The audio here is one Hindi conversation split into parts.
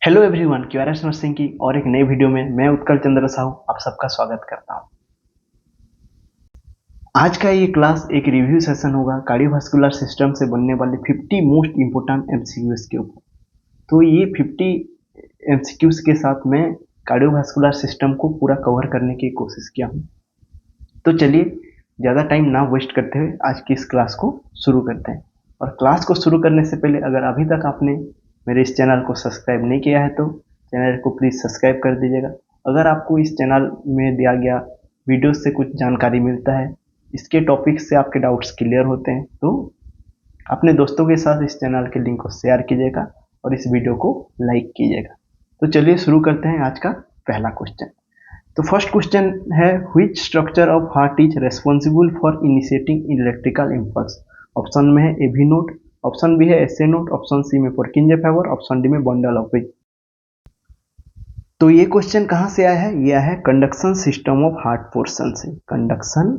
हेलो एवरीवन, क्यूआरएस नर्सिंग की और एक नई वीडियो में मैं उत्कल चंद्र साहू आप सबका स्वागत करता हूं। आज का ये क्लास एक रिव्यू सेशन होगा कार्डियोवास्कुलर सिस्टम से बनने वाले 50 मोस्ट इंपोर्टेंट एमसीक्यूज के ऊपर। तो ये 50 एमसीक्यूज के साथ मैं कार्डियोवास्कुलर सिस्टम को पूरा कवर करने की कोशिश किया हूँ। तो चलिए ज़्यादा टाइम ना वेस्ट करते हुए आज की इस क्लास को शुरू करते हैं। और क्लास को शुरू करने से पहले अगर अभी तक आपने मेरे इस चैनल को सब्सक्राइब नहीं किया है तो चैनल को प्लीज़ सब्सक्राइब कर दीजिएगा। अगर आपको इस चैनल में दिया गया वीडियो से कुछ जानकारी मिलता है, इसके टॉपिक से आपके डाउट्स क्लियर होते हैं, तो अपने दोस्तों के साथ इस चैनल के लिंक को शेयर कीजिएगा और इस वीडियो को लाइक कीजिएगा। तो चलिए शुरू करते हैं आज का पहला क्वेश्चन। तो फर्स्ट क्वेश्चन है, which structure of heart is responsible for initiating electrical impulse. Option में है एवी नोड, ऑप्शन बी है एसए नोड, ऑप्शन सी में पुरकिंजे फाइबर, ऑप्शन डी में बंडल ऑफ व्हील। तो ये क्वेश्चन कहाँ से आया है? ये आया है conduction system of heart portion से। Conduction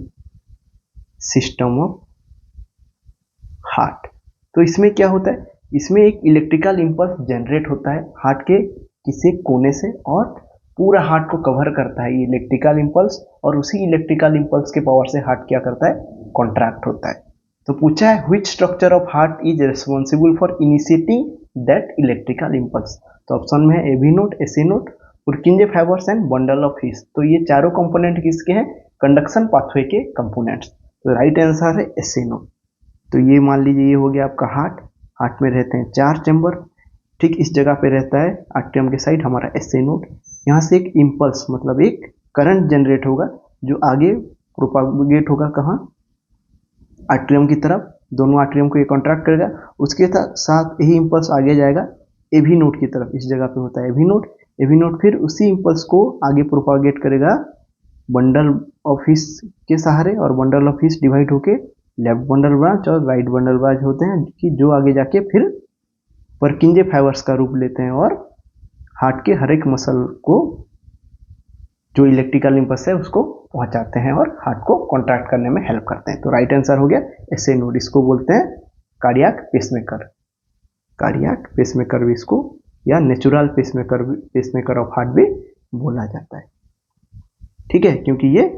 system of heart. तो इसमें क्या होता है? इसमें एक इलेक्ट्रिकल इम्पल्स जनरेट होता है हार्ट के किसी कोने से और पूरा हार्ट को कवर करता है ये इलेक्ट्रिकल इम्पल्स, और उसी इलेक्ट्रिकल इम्पल्स के पावर से हार्ट क्या करता है? कॉन्ट्रैक्ट होता है। तो पूछा है which structure of heart is responsible for initiating that electrical impulse. तो ऑप्शन में है AV node, AC node, Purkinje fibres and bundle of wheels. तो ये चारों कंपोनेंट किसके हैं? कंडक्शन पाथवे के कंपोनेंट्स। तो राइट आंसर है एसी नोड। तो ये मान लीजिए ये हो गया आपका हार्ट। हार्ट में रहते हैं 4 चैम्बर। ठीक इस जगह पे रहता है आर्ट्रियम के साइड हमारा एसए नोड। यहाँ से एक इम्पल्स मतलब एक करंट जनरेट होगा जो आगे प्रोपागेट होगा कहाँ? आर्ट्रियम की तरफ। दोनों आर्ट्रियम को ये कॉन्ट्रैक्ट करेगा, उसके साथ यही इम्पल्स आगे जाएगा एवी नोड की तरफ। इस जगह पे होता है एवी नोड। एवी नोड फिर उसी इम्पल्स को आगे प्रोपागेट करेगा बंडल ऑफ व्हील्स के सहारे, और बंडल ऑफ व्हील्स डिवाइड होके लेफ्ट बंडल ब्रांच और राइट बंडल ब्रांच होते हैं कि जो आगे जाके फिर परकिंजे फाइबर्स का रूप लेते हैं और हार्ट के हर एक मसल को जो इलेक्ट्रिकल इम्पल्स है उसको पहुंचाते हैं और हार्ट को कॉन्ट्रैक्ट करने में हेल्प करते हैं। तो राइट आंसर हो गया एसए नोड। इसको बोलते हैं कार्डियक पेसमेकर। कार्डियक पेसमेकर भी इसको या नेचुरल पेसमेकर ऑफ हार्ट भी बोला जाता है। ठीक है, क्योंकि ये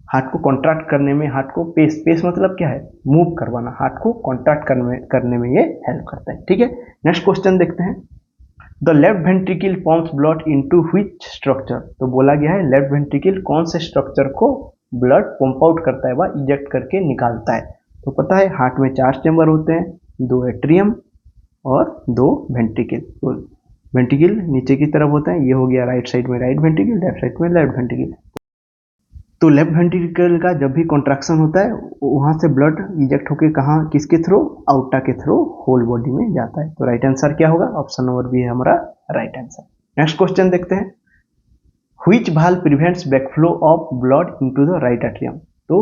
हार्ट को कॉन्ट्रैक्ट करने में, हार्ट को पेस मतलब क्या है? मूव करवाना। हार्ट को कॉन्ट्रैक्ट करने में ये हेल्प करता है। ठीक है, नेक्स्ट क्वेश्चन देखते हैं। The left ventricle pumps blood into which structure. तो बोला गया है लेफ्ट वेंट्रिकल कौन से स्ट्रक्चर को ब्लड पंप आउट करता है, वह इजेक्ट करके निकालता है। तो पता है हार्ट में 4 चैम्बर होते हैं, 2 एट्रियम और 2 वेंट्रिकल। तो वेंट्रिकल नीचे की तरफ होता है, ये हो गया राइट साइड में राइट वेंट्रिकल, लेफ्ट साइड में लेफ्ट वेंट्रिकल। तो लेफ्ट वेंट्रिकल का जब भी कॉन्ट्रैक्शन होता है वहां से ब्लड इंजेक्ट होकर कहाँ, किसके थ्रू? आउटा के थ्रू होल बॉडी में जाता है। तो राइट आंसर क्या होगा? ऑप्शन नंबर बी है हमारा राइट आंसर। नेक्स्ट क्वेश्चन देखते हैं। Which valve prevents backflow of blood into the right atrium. तो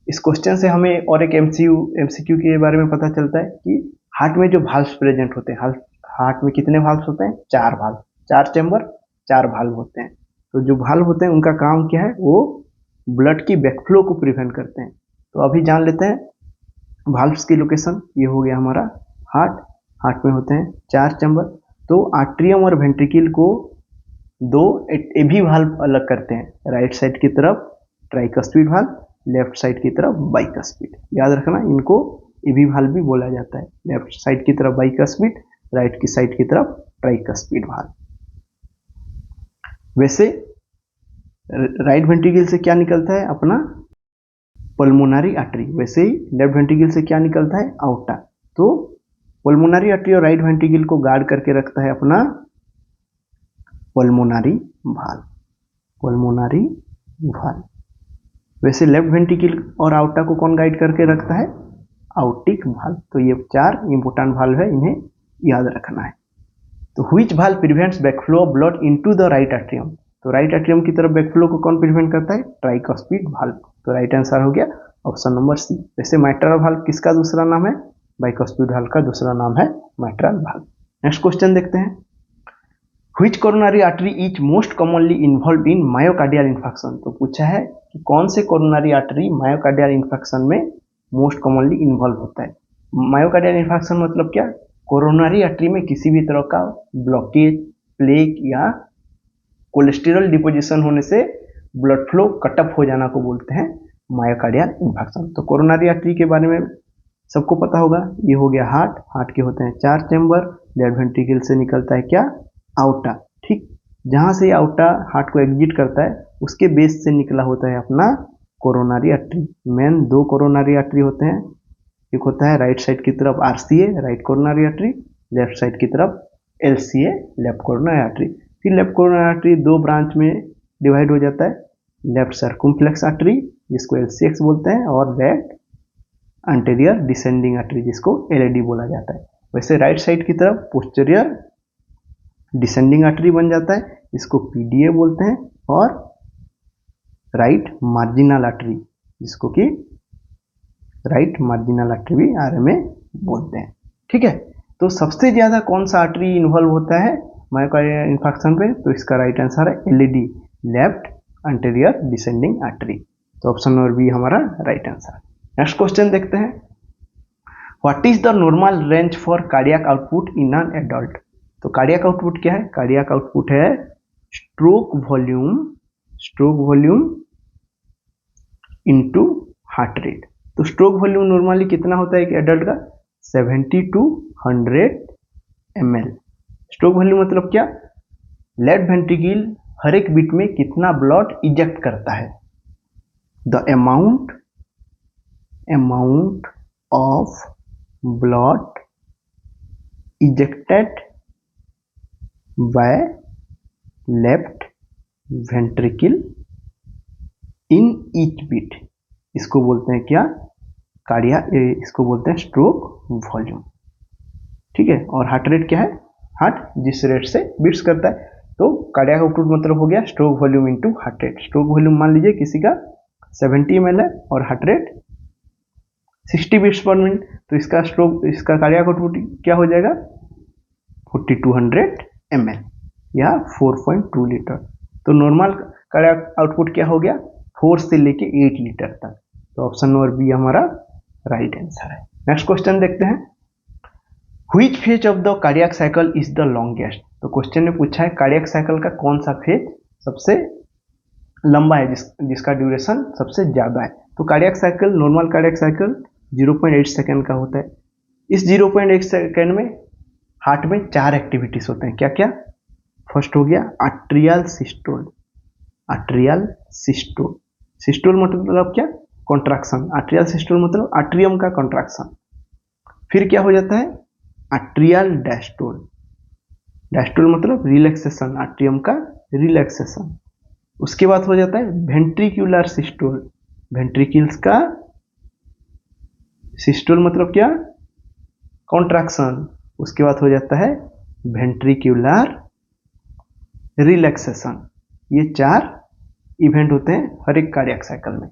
इस क्वेश्चन से हमें और एक एमसीक्यू के बारे में पता चलता है कि हार्ट में जो वाल्व्स प्रेजेंट होते हैं, हार्ट में कितने वाल्व्स होते हैं? 4 वाल्व, 4 चैम्बर, 4 वाल्व होते हैं। तो जो वाल्व होते हैं उनका काम क्या है? वो ब्लड की बैकफ्लो को प्रिवेंट करते हैं। तो अभी जान लेते हैं वाल्व्स की लोकेशन। ये हो गया हमारा हार्ट। हार्ट में होते हैं 4 चैम्बर। तो आर्ट्रियम और वेंट्रिकल को 2 एवी वाल्व अलग करते हैं। राइट साइड की तरफ ट्राइकस्पिड वाल्व, लेफ्ट साइड की तरफ बाइकस्पिड। याद रखना, इनको एवी वाल्व भी बोला जाता है। लेफ्ट साइड की तरफ बाइकस्पिड, राइट की साइड की तरफ ट्राइकस्पिड वाल्व। वैसे राइट वेंट्रिकल से क्या निकलता है? अपना पल्मोनरी आर्टरी। वैसे ही लेफ्ट वेंट्रिकल से क्या निकलता है? आउटा। तो पल्मोनरी आर्टरी और राइट वेंट्रिकल को गार्ड करके रखता है अपना पल्मोनरी वाल्व। Pulmonary valve. वैसे लेफ्ट वेंट्रिकल और आउटा को कौन गाइड करके रखता है? आउटिक वाल्व। तो ये 4 इंपोर्टेंट वाल्व है, इन्हें याद रखना है। तो which valve prevents backflow of blood into the right atrium. तो राइट एट्रियम की तरफ बैकफ्लो को कौन प्रिवेंट करता है? Tricuspid valve. तो राइट आंसर हो गया ऑप्शन नंबर सी। वैसे माइट्रल वाल्व किसका दूसरा नाम है? बाइकस्पिड वाल्व का दूसरा नाम है माइट्रल वाल्व। नेक्स्ट क्वेश्चन देखते हैं। Which coronary artery is most commonly involve in myocardial infection. तो पूछा है कि कौन से कोरोनरी आर्टरी मायोकार्डियल इन्फेक्शन में मोस्ट कॉमनली इन्वॉल्व होता है। मायोकार्डियल इन्फेक्शन मतलब क्या? कोरोनरी आर्टरी में किसी भी तरह का ब्लॉकेज प्लेक या कोलेस्ट्रॉल डिपोजिशन होने से ब्लड फ्लो कटअप हो जाना को बोलते हैं मायोकार्डियल इन्फार्क्शन। तो कोरोनरी आर्टरी के बारे में सबको पता होगा। ये हो गया हार्ट। हार्ट के होते हैं 4 चैम्बर। लेफ्ट वेंट्रिकल से निकलता है क्या, आउटा। ठीक, जहाँ से आउटा हार्ट को एग्जिट करता है उसके बेस से निकला होता है अपना coronary artery. Main 2 coronary artery होते हैं। एक होता है राइट साइड की तरफ RCA right coronary artery, left side की तरफ एलसीए लेफ्ट कोरोनरी आर्टरी। फिर लेफ्ट कोरोनरी आर्टरी 2 ब्रांच में डिवाइड हो जाता है, लेफ्ट सर्कुम्फ्लेक्स आर्टरी जिसको एलसीएक्स बोलते हैं और लेफ्ट एंटीरियर डिसेंडिंग आर्टरी जिसको एलएडी बोला जाता है। वैसे राइट साइड की तरफ पोस्टीरियर डिसेंडिंग आर्टरी बन जाता है, इसको पीडीए बोलते हैं, और राइट मार्जिनल आर्टरी जिसको कि राइट मार्जिनल आर्टरी भी आरएमए बोलते हैं। ठीक है, तो सबसे ज्यादा कौन सा आर्टरी इन्वॉल्व होता है मायोकार्डियल इन्फार्क्शन पे, तो इसका राइट आंसर है LAD left anterior descending artery. तो ऑप्शन नंबर बी हमारा राइट आंसर। नेक्स्ट क्वेश्चन देखते हैं, what is the normal range for cardiac output in an adult. तो कार्डियक आउटपुट क्या है, कार्डियक आउटपुट है stroke volume into heart rate. तो स्ट्रोक वॉल्यूम नॉर्मली कितना होता है एक एडल्ट का, 70 to 100 ml। स्ट्रोक वॉल्यूम मतलब क्या, लेफ्ट वेंट्रिकल हर एक बीट में कितना ब्लड इजेक्ट करता है। The amount of blood ejected by left ventricle in each beat, इसको बोलते हैं क्या, इसको बोलते हैं स्ट्रोक वॉल्यूम। ठीक है, और हार्ट रेट क्या है, हार्ट जिस रेट से बीट्स करता है। तो कार्डियक आउटपुट मतलब हो गया stroke volume into heart rate. Stroke volume मान लीजिए किसी का 70 ml है और heart rate 60 beats per minute, तो इसका कार्डियक आउटपुट क्या हो जाएगा 4200 ml या 4.2 लीटर। तो नॉर्मल कार्डियक आउटपुट क्या हो गया 4 से लेके 8 लीटर तक। तो ऑप्शन नंबर बी हमारा राइट आंसर है। नेक्स्ट क्वेश्चन देखते हैं, which phase of the cardiac cycle is the longest. तो क्वेश्चन ने पूछा है कार्डियक साइकिल का कौन सा फेज सबसे लंबा है, जिसका ड्यूरेशन सबसे ज्यादा है। तो cardiac cycle, normal cardiac cycle 0.8 second का होता है। इस 0.8 सेकेंड में हार्ट में 4 एक्टिविटीज होते हैं। क्या क्या, फर्स्ट हो गया आर्ट्रियल सिस्टोल। सिस्टोल मतलब क्या, कॉन्ट्रैक्शन। आर्ट्रियल सिस्टोल मतलब आर्ट्रियम का कॉन्ट्रैक्शन। फिर क्या हो जाता है आर्ट्रियल डायस्टोल मतलब रिलैक्सेशन, आर्ट्रियम का रिलैक्सेशन। उसके बाद हो जाता है वेंट्रिकुलर सिस्टोल। वेंट्रिकल्स का सिस्टोल मतलब क्या, कॉन्ट्रैक्शन। उसके बाद हो जाता है वेंट्रिकुलर रिलैक्सेशन। ये 4 इवेंट होते हैं हर एक कार्डियक साइकिल में।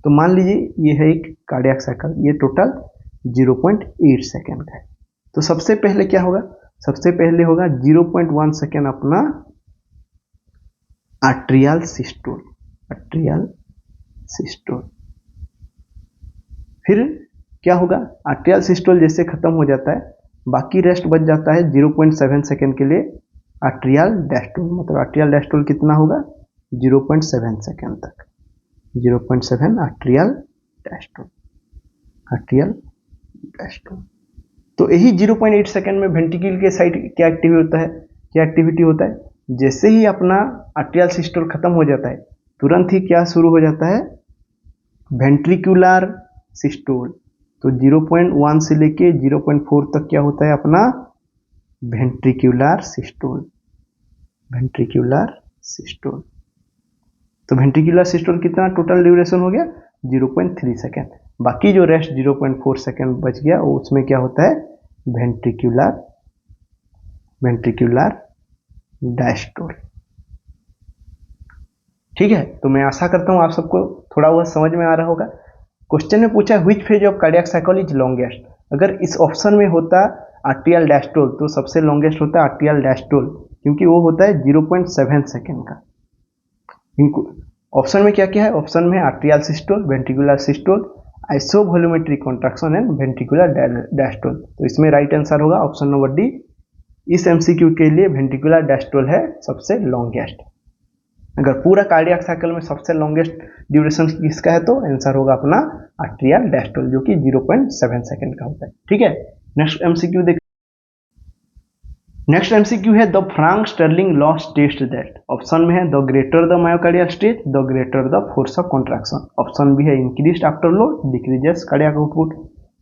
तो मान लीजिए ये है एक कार्डियक साइकिल, ये टोटल 0.8 सेकेंड का है। तो सबसे पहले क्या होगा, सबसे पहले होगा 0.1 सेकेंड अपना आर्ट्रियल सिस्टोल। फिर क्या होगा, आर्ट्रियल सिस्टोल जैसे खत्म हो जाता है, बाकी रेस्ट बच जाता है 0.7 सेकेंड के लिए आर्ट्रियल डायस्टोल। मतलब आर्ट्रियल डायस्टोल कितना होगा 0.7 सेकेंड तक, 0.7 आर्ट्रियल डायस्टोल। तो यही 0.8 सेकेंड में वेंट्रिकल के साइड क्या एक्टिविटी होता है, जैसे ही अपना आर्ट्रियल सिस्टोल खत्म हो जाता है तुरंत ही क्या शुरू हो जाता है वेंट्रिकुलर सिस्टोल। तो 0.1 से लेके 0.4 तक क्या होता है अपना वेंट्रिकुलर सिस्टोल। तो वेंट्रिकुलर सिस्टोल कितना टोटल ड्यूरेशन हो गया 0.3 सेकेंड। बाकी जो रेस्ट 0.4 सेकेंड बच गया वो उसमें क्या होता है वेंट्रिकुलर डायस्टोल। ठीक है, तो मैं आशा करता हूं आप सबको थोड़ा बहुत समझ में आ रहा होगा। क्वेश्चन में पूछा which phase of cardiac cycle is longest. अगर इस ऑप्शन में होता आर्ट्रियल डायस्टोल तो सबसे लॉन्गेस्ट होता है आर्ट्रियल डायस्टोल, क्योंकि वो होता है 0.7 सेकेंड का। ऑप्शन में क्या क्या है, ऑप्शन में atrial systole, ventricular systole, isovolumetric contraction and ventricular diastole. तो इसमें राइट आंसर होगा ऑप्शन नंबर डी इस एमसीक्यू के लिए वेंट्रिकुलर डायस्टोल है सबसे लॉन्गेस्ट। अगर पूरा कार्डियक साइकिल में सबसे लॉन्गेस्ट ड्यूरेशन किसका है तो आंसर होगा अपना आर्ट्रियल डायस्टोल, जो कि 0.7 सेकंड का होता है। ठीक है, नेक्स्ट एमसीक्यू देख। नेक्स्ट एमसीक्यू है the Frank Starling law states that. Option में है the greater the myocardial stretch, the greater the force of contraction. Option B है increased after load decreases cardiac output.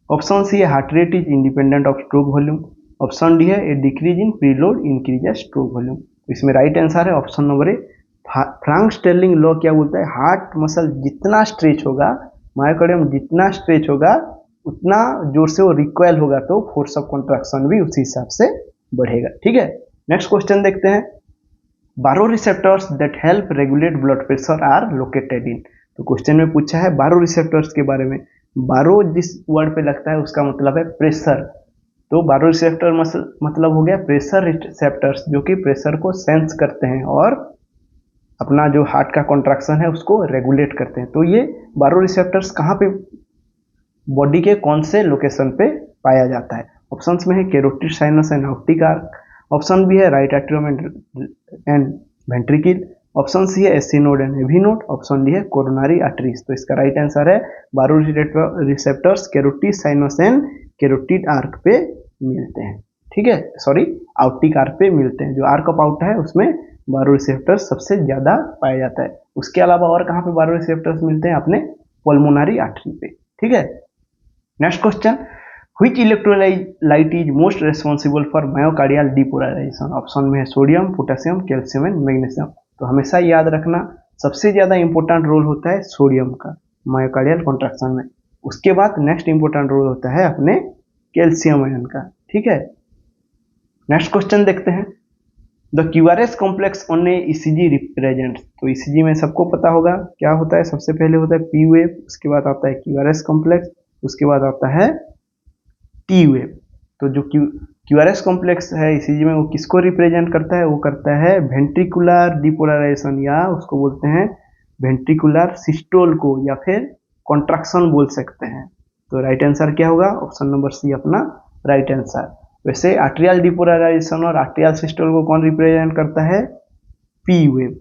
Option C है heart rate is independent of stroke volume. Option D है a decrease in preload increases stroke volume. इसमें राइट आंसर है option number A. Frank Starling law क्या बोलता है, हार्ट मसल जितना स्ट्रेच होगा, मायोकार्डियम जितना स्ट्रेच होगा, उतना जोर से वो रिकॉइल होगा, तो फोर्स ऑफ कॉन्ट्रैक्शन भी उसी हिसाब से बढ़ेगा। ठीक है, नेक्स्ट क्वेश्चन देखते हैं। Baroreceptors that help regulate blood pressure are located in. तो क्वेश्चन में पूछा है बारो रिसेप्टर्स के बारे में। बारो जिस वर्ड पे लगता है उसका मतलब है प्रेशर, तो बारो रिसेप्टर मतलब हो गया प्रेशर रिसेप्टर्स, जो कि प्रेशर को सेंस करते हैं और अपना जो हार्ट का कॉन्ट्रैक्शन है उसको रेगुलेट करते हैं। तो ये बारो रिसेप्टर्स कहाँ पे, बॉडी के कौन से लोकेशन पे पाया जाता है? ऑप्शंस में है carotid sinus and optic arch. Option B है right atrium and ventricle. Option C है AC node and AV node. Option D है कोरोनरी आर्टरीज। तो इसका राइट आंसर है baroreceptors carotid sinus and carotid arch पे मिलते हैं। ठीक है, सॉरी ऑप्टिक आर्क पे मिलते हैं। जो आर्क ऑफ आउट है उसमें बारो रिसेप्टर्स सबसे ज्यादा पाया जाता है। उसके अलावा और कहाँ पे बारो रिसेप्टर्स मिलते हैं? अपने पल्मोनरी आर्टरी पे। ठीक है, next question, which electrolyte is most responsible for myocardial depolarisation? Option में है sodium, potassium, calcium and magnesium. तो हमेशा याद रखना सबसे ज्यादा इंपॉर्टेंट रोल होता है सोडियम का मायोकार्डियल कॉन्ट्रैक्शन में। उसके बाद नेक्स्ट इंपॉर्टेंट रोल होता है अपने कैल्शियम आयन का। ठीक है, नेक्स्ट क्वेश्चन देखते हैं। The QRS complex on A ECG represent. तो ईसीजी में सबको पता होगा क्या होता है, सबसे पहले होता है पी वेव, उसके बाद आता है क्यूआरएस कॉम्प्लेक्स, उसके बाद आता है टी वेव। तो जो क्यूआरएस कॉम्प्लेक्स है ईसीजी में वो किसको रिप्रेजेंट करता है? वो करता है वेंट्रिकुलर डिपोलराइजेशन, या उसको बोलते हैं वेंट्रिकुलर सिस्टोल को, या फिर कॉन्ट्रैक्शन बोल सकते हैं। तो राइट आंसर क्या होगा? ऑप्शन नंबर सी अपना राइट आंसर। वैसे आर्ट्रियल डिपोलराइजेशन और आर्ट्रियल सिस्टोल को कौन रिप्रेजेंट करता है? P wave.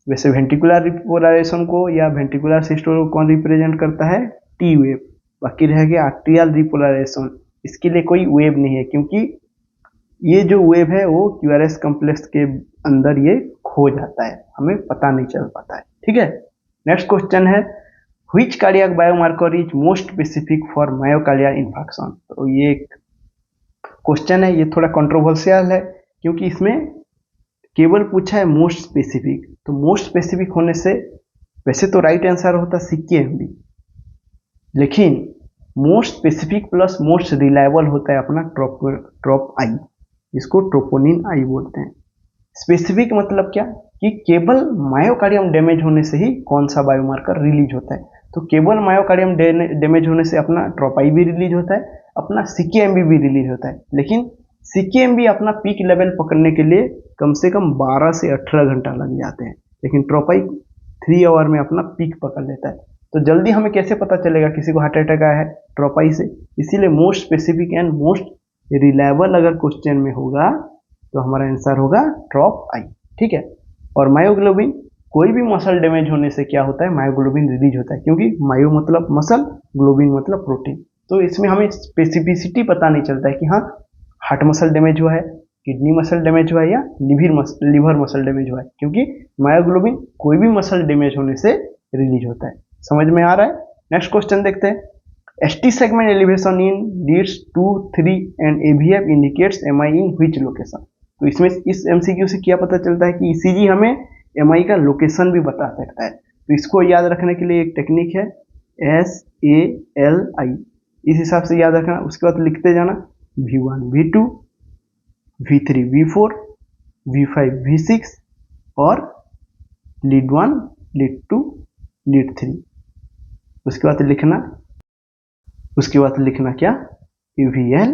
वैसे वेंट्रिकुलर डिपोलराइजेशन को या वेंट्रिकुलर सिस्टोल को कौन रिप्रेजेंट करता है? T wave. बाकी रह गया आर्ट्रियल डिपोलराइजेशन, इसके लिए कोई वेव नहीं है, क्योंकि ये जो वेव है वो क्यूआरएस कॉम्प्लेक्स के अंदर ये खो जाता है, हमें पता नहीं चल पाता है। ठीक है, नेक्स्ट क्वेश्चन है which cardiac biomarker is most specific for myocardial infarction. तो ये क्वेश्चन है, ये थोड़ा कंट्रोवर्शियल है, क्योंकि इसमें केवल पूछा है मोस्ट स्पेसिफिक। तो मोस्ट स्पेसिफिक होने से वैसे तो राइट आंसर होता CKMB, लेकिन most specific plus most reliable होता है अपना ट्रॉप आई, जिसको ट्रोपोनिन आई बोलते हैं। स्पेसिफिक मतलब क्या कि केवल मायोकार्डियम डैमेज होने से ही कौन सा बायोमार्कर रिलीज होता है। तो केवल मायोकार्डियम डैमेज होने से अपना ट्रॉप आई भी रिलीज होता है, अपना CKMB भी रिलीज होता है। लेकिन CKMB अपना पीक लेवल पकड़ने के लिए कम से कम 12 से 18 घंटा लग जाते हैं, लेकिन ट्रॉप आई 3 आवर में अपना पीक पकड़ लेता है। तो जल्दी हमें कैसे पता चलेगा किसी को हार्ट अटैक आया है? ट्रॉप आई से। इसीलिए most specific and most reliable अगर क्वेश्चन में होगा तो हमारा आंसर होगा ट्रॉप आई। ठीक है, और मायोग्लोबिन, कोई भी मसल डैमेज होने से क्या होता है? मायोग्लोबिन रिलीज होता है, क्योंकि मायो मतलब मसल, ग्लोबिन मतलब प्रोटीन। तो इसमें हमें स्पेसिफिसिटी पता नहीं चलता है कि हाँ हार्ट मसल डैमेज हुआ है, किडनी मसल डैमेज हुआ है, या लिवर मसल डैमेज हुआ है, क्योंकि मायोग्लोबिन कोई भी मसल डैमेज होने से रिलीज होता है। समझ में आ रहा है? नेक्स्ट क्वेश्चन देखते हैं। ST segment elevation in leads 2, 3 and AVF indicates MI in which location? तो इसमें इस MCQ से क्या पता चलता है कि ECG हमें MI का लोकेशन भी बता सकता है। तो इसको याद रखने के लिए एक टेक्निक है SALI, इस हिसाब से याद रखना। उसके बाद लिखते जाना V1 V2 V3 V4 V5 V6 और लीड 1 लीड 2 लीड 3। उसके बाद लिखना क्या? AVL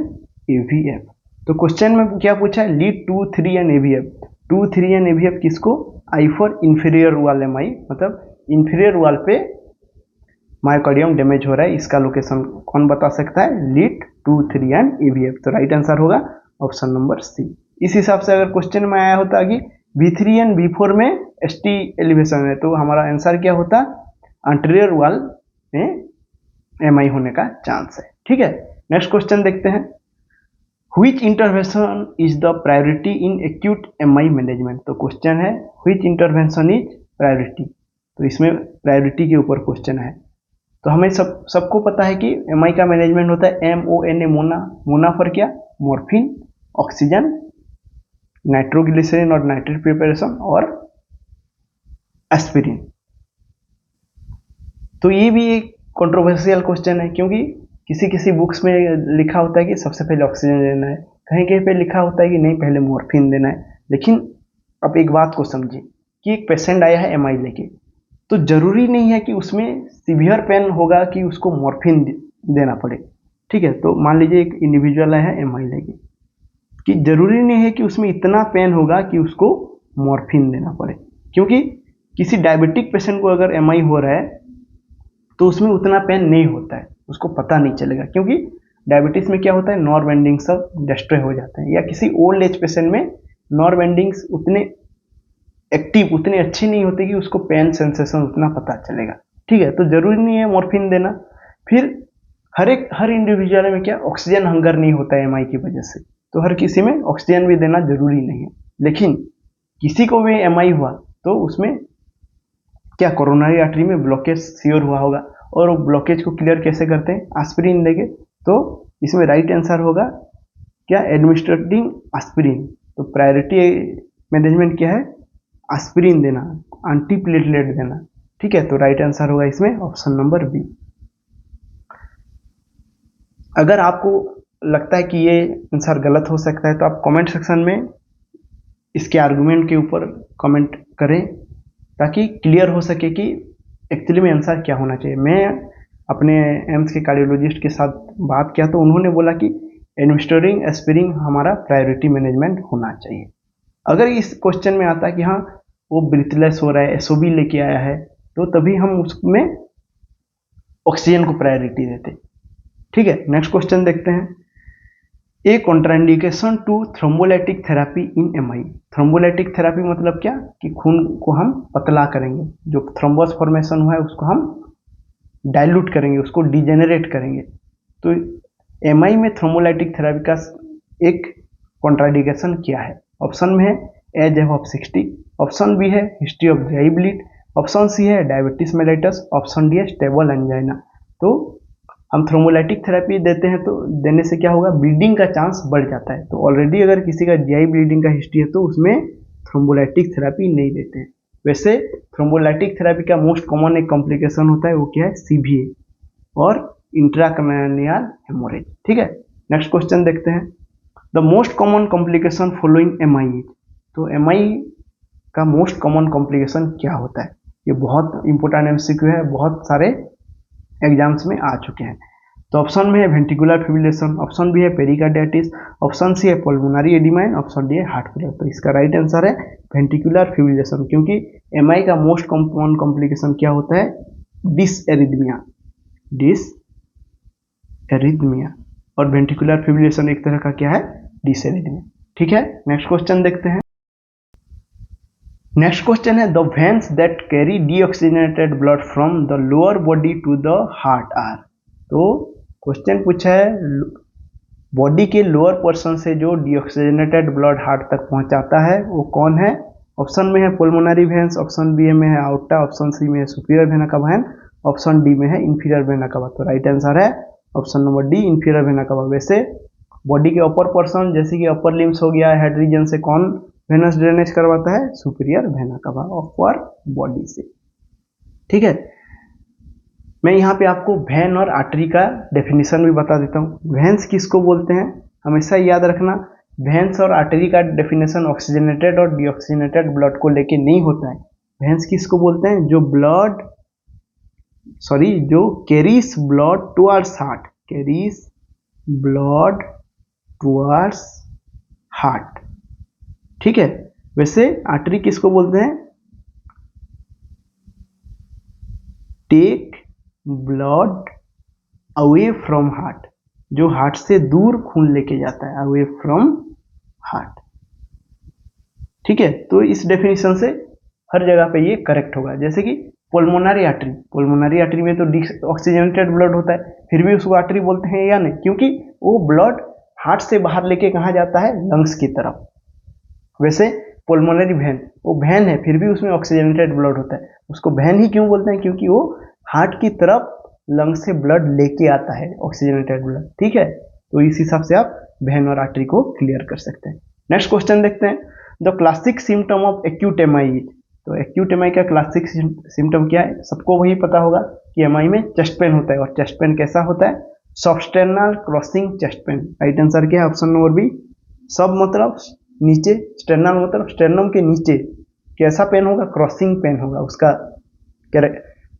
AVF। तो क्वेश्चन में क्या पूछा है? Lead 2, 3 and AVF। 2, 3 and AVF किसको? आई फॉर इंफीरियर वाल MI, मतलब इंफीरियर वाल पे मायोकार्डियम डैमेज हो रहा है, इसका लोकेशन कौन बता सकता है? Lead 2, 3 and AVF। तो राइट आंसर होगा ऑप्शन नंबर सी। इस हिसाब से अगर क्वेश्चन में आया होता कि V3 एंड V4 में ST एलिवेशन है तो हमारा आंसर क्या होता, अंटीरियर वॉल में MI होने का चांस है। ठीक है, नेक्स्ट क्वेश्चन देखते हैं। Which intervention is the priority in acute MI management? तो क्वेश्चन है which intervention is priority, तो इसमें प्रायोरिटी के ऊपर क्वेश्चन है। तो हमें सबको पता है कि MI का मैनेजमेंट होता है MONA, मोना फॉर क्या, मॉर्फिन, ऑक्सीजन, नाइट्रोग्लिसरीन और नाइट्रेट प्रिपरेशन और एस्पिरिन। तो ये भी एक कंट्रोवर्शियल क्वेश्चन है क्योंकि किसी बुक्स में लिखा होता है कि सबसे पहले ऑक्सीजन देना है, कहीं कहीं पे लिखा होता है कि नहीं पहले मॉर्फिन देना है। लेकिन अब एक बात को समझिए कि एक पेशेंट आया है MI लेके, तो जरूरी नहीं है कि उसमें सीवियर पेन होगा कि उसको मॉर्फिन देना पड़े। ठीक है, तो मान लीजिए एक इंडिविजुअल आया है MI लेके, कि जरूरी नहीं है कि उसमें इतना पेन होगा कि उसको मॉर्फिन देना पड़े, क्योंकि किसी डायबिटिक पेशेंट को अगर MI हो रहा है तो उसमें उतना पेन नहीं होता है, उसको पता नहीं चलेगा, क्योंकि डायबिटीज में क्या होता है नर्व एंडिंग्स सब डिस्ट्रॉय हो जाते हैं, या किसी ओल्ड एज पेशेंट में नर्व एंडिंग्स उतने एक्टिव उतने अच्छे नहीं होते कि उसको पेन सेंसेशन उतना पता चलेगा। ठीक है, तो जरूरी नहीं है मॉर्फिन देना। फिर हर इंडिविजुअल में क्या ऑक्सीजन हंगर नहीं होता है MI की वजह से, तो हर किसी में ऑक्सीजन भी देना जरूरी नहीं है। लेकिन किसी को भी MI हुआ तो उसमें क्या कोरोनरी आर्टरी में ब्लॉकेज श्योर हुआ होगा, और वो ब्लॉकेज को क्लियर कैसे करते हैं, एस्पिरिन देके। तो इसमें राइट आंसर होगा क्या, एडमिनिस्ट्रेटिंग एस्पिरिन। तो प्रायोरिटी मैनेजमेंट क्या है, एस्पिरिन देना, एंटीप्लेटलेट देना। ठीक है, तो राइट आंसर होगा इसमें ऑप्शन नंबर बी। अगर आपको लगता है कि ये आंसर गलत हो सकता है तो आप कमेंट सेक्शन में इसके आर्गुमेंट के ऊपर कमेंट करें ताकि क्लियर हो सके कि एक्चुअली में आंसर क्या होना चाहिए। मैं अपने एम्स के कार्डियोलॉजिस्ट के साथ बात किया तो उन्होंने बोला कि एडमिनिस्ट्रेटिंग एस्पिरिन हमारा प्रायोरिटी मैनेजमेंट होना चाहिए। अगर इस क्वेश्चन में आता है कि हाँ वो ब्रीथलेस हो रहा है, SOB लेके आया है, तो तभी हम उसमें ऑक्सीजन को प्रायोरिटी देते। ठीक है, नेक्स्ट क्वेश्चन देखते हैं। A contraindication to thrombolytic therapy in MI। Thrombolytic therapy मतलब क्या, कि खून को हम पतला करेंगे, जो थ्रोम्बस फॉर्मेशन हुआ है उसको हम डाइल्यूट करेंगे, उसको डिजेनरेट करेंगे। तो MI में थ्रोम्बोलाइटिक थेरेपी का एक कॉन्ट्राइंडिकेशन क्या है। ऑप्शन में है एज ऑफ 60, ऑप्शन बी है history of GI bleed, option C है डायबिटीज मेलिटस, ऑप्शन डी है स्टेबल एंजाइना। तो हम थ्रोम्बोलाइटिक थेरेपी देते हैं तो देने से क्या होगा, ब्लीडिंग का चांस बढ़ जाता है। तो ऑलरेडी अगर किसी का GI ब्लीडिंग का हिस्ट्री है तो उसमें थ्रोम्बोलाइटिक थेरेपी नहीं देते हैं। वैसे थ्रोम्बोलाइटिक थेरेपी का मोस्ट कॉमन एक कॉम्प्लिकेशन होता है, वो क्या है, CVA और इंट्राक्रैनियल हेमोरेज। ठीक है, नेक्स्ट क्वेश्चन देखते हैं। The most common complication following MI। तो MI का मोस्ट कॉमन कॉम्प्लिकेशन क्या होता है, ये बहुत इंपॉर्टेंट MCQ है, बहुत सारे एग्जाम्स में आ चुके हैं। तो ऑप्शन में है वेंट्रिकुलर फिब्रिलेशन, ऑप्शन बी है पेरिकार्डिटिस, ऑप्शन सी है पल्मोनरी एडिमा, ऑप्शन डी है हार्ट फेलियर। तो इसका राइट आंसर है वेंट्रिकुलर फिब्रिलेशन, क्योंकि MI का मोस्ट कॉमन कॉम्प्लिकेशन क्या होता है, डिसएरिथमिया, और वेंट्रिकुलर फिब्रिलेशन एक तरह का क्या है, डिसएरिथमिया। ठीक है, नेक्स्ट क्वेश्चन देखते हैं। नेक्स्ट क्वेश्चन है the veins that carry deoxygenated blood from the lower body to the heart are. तो क्वेश्चन पूछा है बॉडी के लोअर पोर्शन से जो डीऑक्सीजनेटेड ब्लड हार्ट तक पहुंचाता है वो कौन है। ऑप्शन में है पुल्मोनरी वेन्स, ऑप्शन बी में है आउटा, ऑप्शन सी में है सुपीरियर वेना कवा है, ऑप्शन डी में है इंफीरियर वेना कवा। तो राइट आंसर है option number D, inferior vena कवा। वैसे बॉडी के अपर पोर्शन जैसे कि अपर लिम्स हो गया, हेड रीजन से कौन वेनस ड्रेनेज करवाता है, सुपीरियर वेना कवा अपर बॉडी से। ठीक है, मैं यहाँ पे आपको वेन और आर्टरी का डेफिनेशन भी बता देता हूँ। वेन्स किसको बोलते हैं, हमेशा याद रखना, वेन्स और आर्टरी का डेफिनेशन ऑक्सीजनेटेड और डीऑक्सीजनेटेड ब्लड को लेके नहीं होता है। वेन्स किसको बोलते हैं, जो carries blood towards heart, carries blood towards heart. ठीक है, वैसे आर्टरी किसको बोलते हैं, take blood away from heart, जो हार्ट से दूर खून लेके जाता है, अवे फ्रॉम हार्ट। ठीक है, तो इस डेफिनेशन से हर जगह पे ये करेक्ट होगा। जैसे कि पुल्मोनरी आर्टरी में तो ऑक्सीजनेटेड ब्लड होता है, फिर भी उसको आर्टरी बोलते हैं या नहीं, क्योंकि वो ब्लड हार्ट से बाहर लेके कहाँ जाता है, लंग्स की तरफ। वैसे पुल्मोनरी वेन, वो वेन है फिर भी उसमें ऑक्सीजनेटेड ब्लड होता है, उसको वेन ही क्यों बोलते हैं, क्योंकि वो हार्ट की तरफ लंग्स से ब्लड लेके आता है, ऑक्सीजनेटेड ब्लड। ठीक है, तो इस हिसाब से आप वेन और आर्टरी को क्लियर कर सकते हैं। नेक्स्ट क्वेश्चन देखते हैं, the classic symptom of acute MI is. तो एक्यूट एमआई का क्लासिक सिम्टम क्या है, सबको वही पता होगा कि एमआई में चेस्ट पेन होता है, और चेस्ट पेन कैसा होता है, substernal crushing chest pain. Right answer क्या है, ऑप्शन नंबर बी। सब मतलब नीचे, स्टेरनल मतलब स्टेरनम के नीचे कैसा पेन होगा, क्रॉसिंग पेन होगा।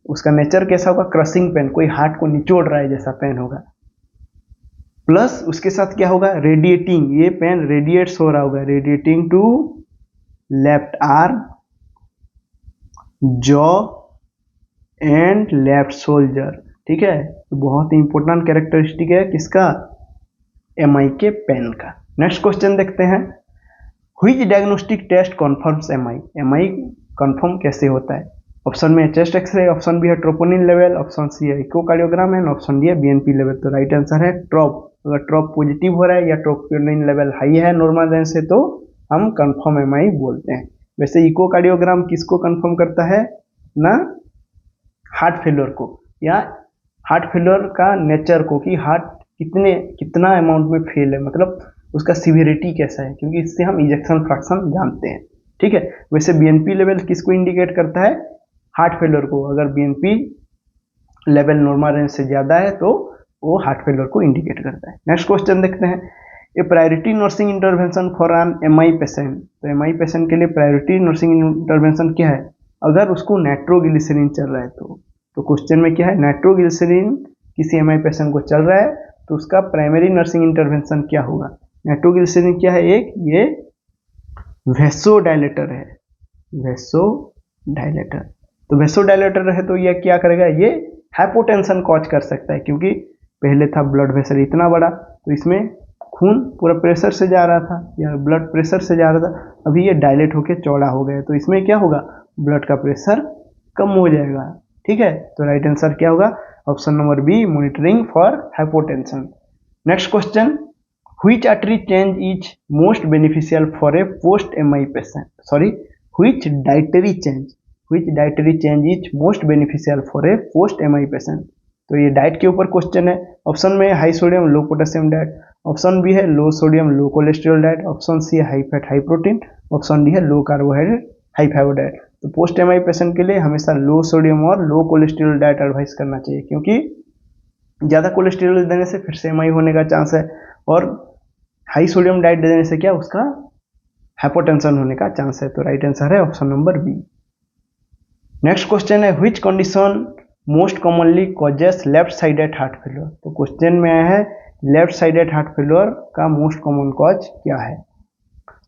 उसका नेचर कैसा होगा, क्रॉसिंग पेन, कोई हार्ट को निचोड़ रहा है जैसा पेन होगा। प्लस उसके साथ क्या होगा, रेडिएटिंग, ये पेन रेडिएट्स हो रहा होगा, radiating to left arm, jaw and left shoulder. ठीक है, तो बहुत ही इंपॉर्टेंट कैरेक्टरिस्टिक है किसका, एमआई के पेन का। नेक्स्ट क्वेश्चन देखते हैं, which diagnostic test confirms MI. MI confirm कैसे होता है, ऑप्शन में चेस्ट एक्सरे, ऑप्शन बी है ट्रोपोनिन लेवल, ऑप्शन सी है इकोकार्डियोग्राम एंड ऑप्शन डी है बीएनपी लेवल। तो राइट आंसर है ट्रोप। अगर ट्रोप पॉजिटिव हो रहा है या ट्रोपोनिन लेवल हाई है नॉर्मल रेंज से, तो हम कंफर्म एमआई बोलते हैं। वैसे इकोकार्डियोग्राम किसको कंफर्म करता है ना, हार्ट फेलियर को, या हार्ट फेलियर का नेचर को, कि हार्ट कितना अमाउंट में फेल है, मतलब उसका सिवियरिटी कैसा है, क्योंकि इससे हम इजेक्शन फ्रैक्शन जानते हैं। ठीक है, वैसे बीएनपी लेवल किसको इंडिकेट करता है, हार्ट फेलियर को। अगर बीएनपी लेवल नॉर्मल रेंज से ज़्यादा है तो वो हार्ट फेलियर को इंडिकेट करता है। नेक्स्ट क्वेश्चन देखते हैं, a priority nursing intervention for an MI patient. तो एमआई पेशेंट के लिए प्रायोरिटी नर्सिंग इंटरवेंशन क्या है, अगर उसको नाइट्रोग्लिसरीन चल रहा है तो क्वेश्चन में क्या है, नाइट्रोग्लिसरीन किसी एमआई पेशेंट को चल रहा है तो उसका प्राइमरी नर्सिंग इंटरवेंशन क्या होगा। नाइट्रोग्लिसरीन क्या है, एक ये वेसोडाइलेटर है, वेसोडाइलेटर। तो वेसोडाइलेटर है तो ये क्या करेगा, ये हाइपोटेंशन कॉज कर सकता है, क्योंकि पहले था ब्लड वेसल इतना बड़ा तो इसमें खून पूरा प्रेशर से जा रहा था या ब्लड प्रेशर से जा रहा था, अभी ये डायलेट होकर चौड़ा हो गया तो इसमें क्या होगा, ब्लड का प्रेशर कम हो जाएगा। ठीक है, तो राइट आंसर क्या होगा, option number B, monitoring for hypotension. Next question, which artery change is most beneficial for a post MI patient. Sorry, which dietary change is most beneficial for a post MI patient. तो ये डाइट के ऊपर क्वेश्चन है। ऑप्शन में high sodium low potassium diet, option B है low sodium low cholesterol diet, option C है high fat high protein, option D है low carbohydrate high fibre diet. तो पोस्ट एमआई पेशेंट के लिए हमेशा लो सोडियम और लो कोलेस्ट्रॉल डाइट एडवाइस करना चाहिए, क्योंकि ज़्यादा कोलेस्ट्रॉल देने से फिर से एमआई होने का चांस है, और हाई सोडियम डाइट देने से क्या, उसका हाइपोटेंशन होने का चांस है। तो राइट आंसर है option number B. Next question है, which condition most commonly causes left sided heart failure. तो क्वेश्चन में आया है लेफ्ट साइडेड हार्ट फेलियर का मोस्ट कॉमन कॉज क्या है।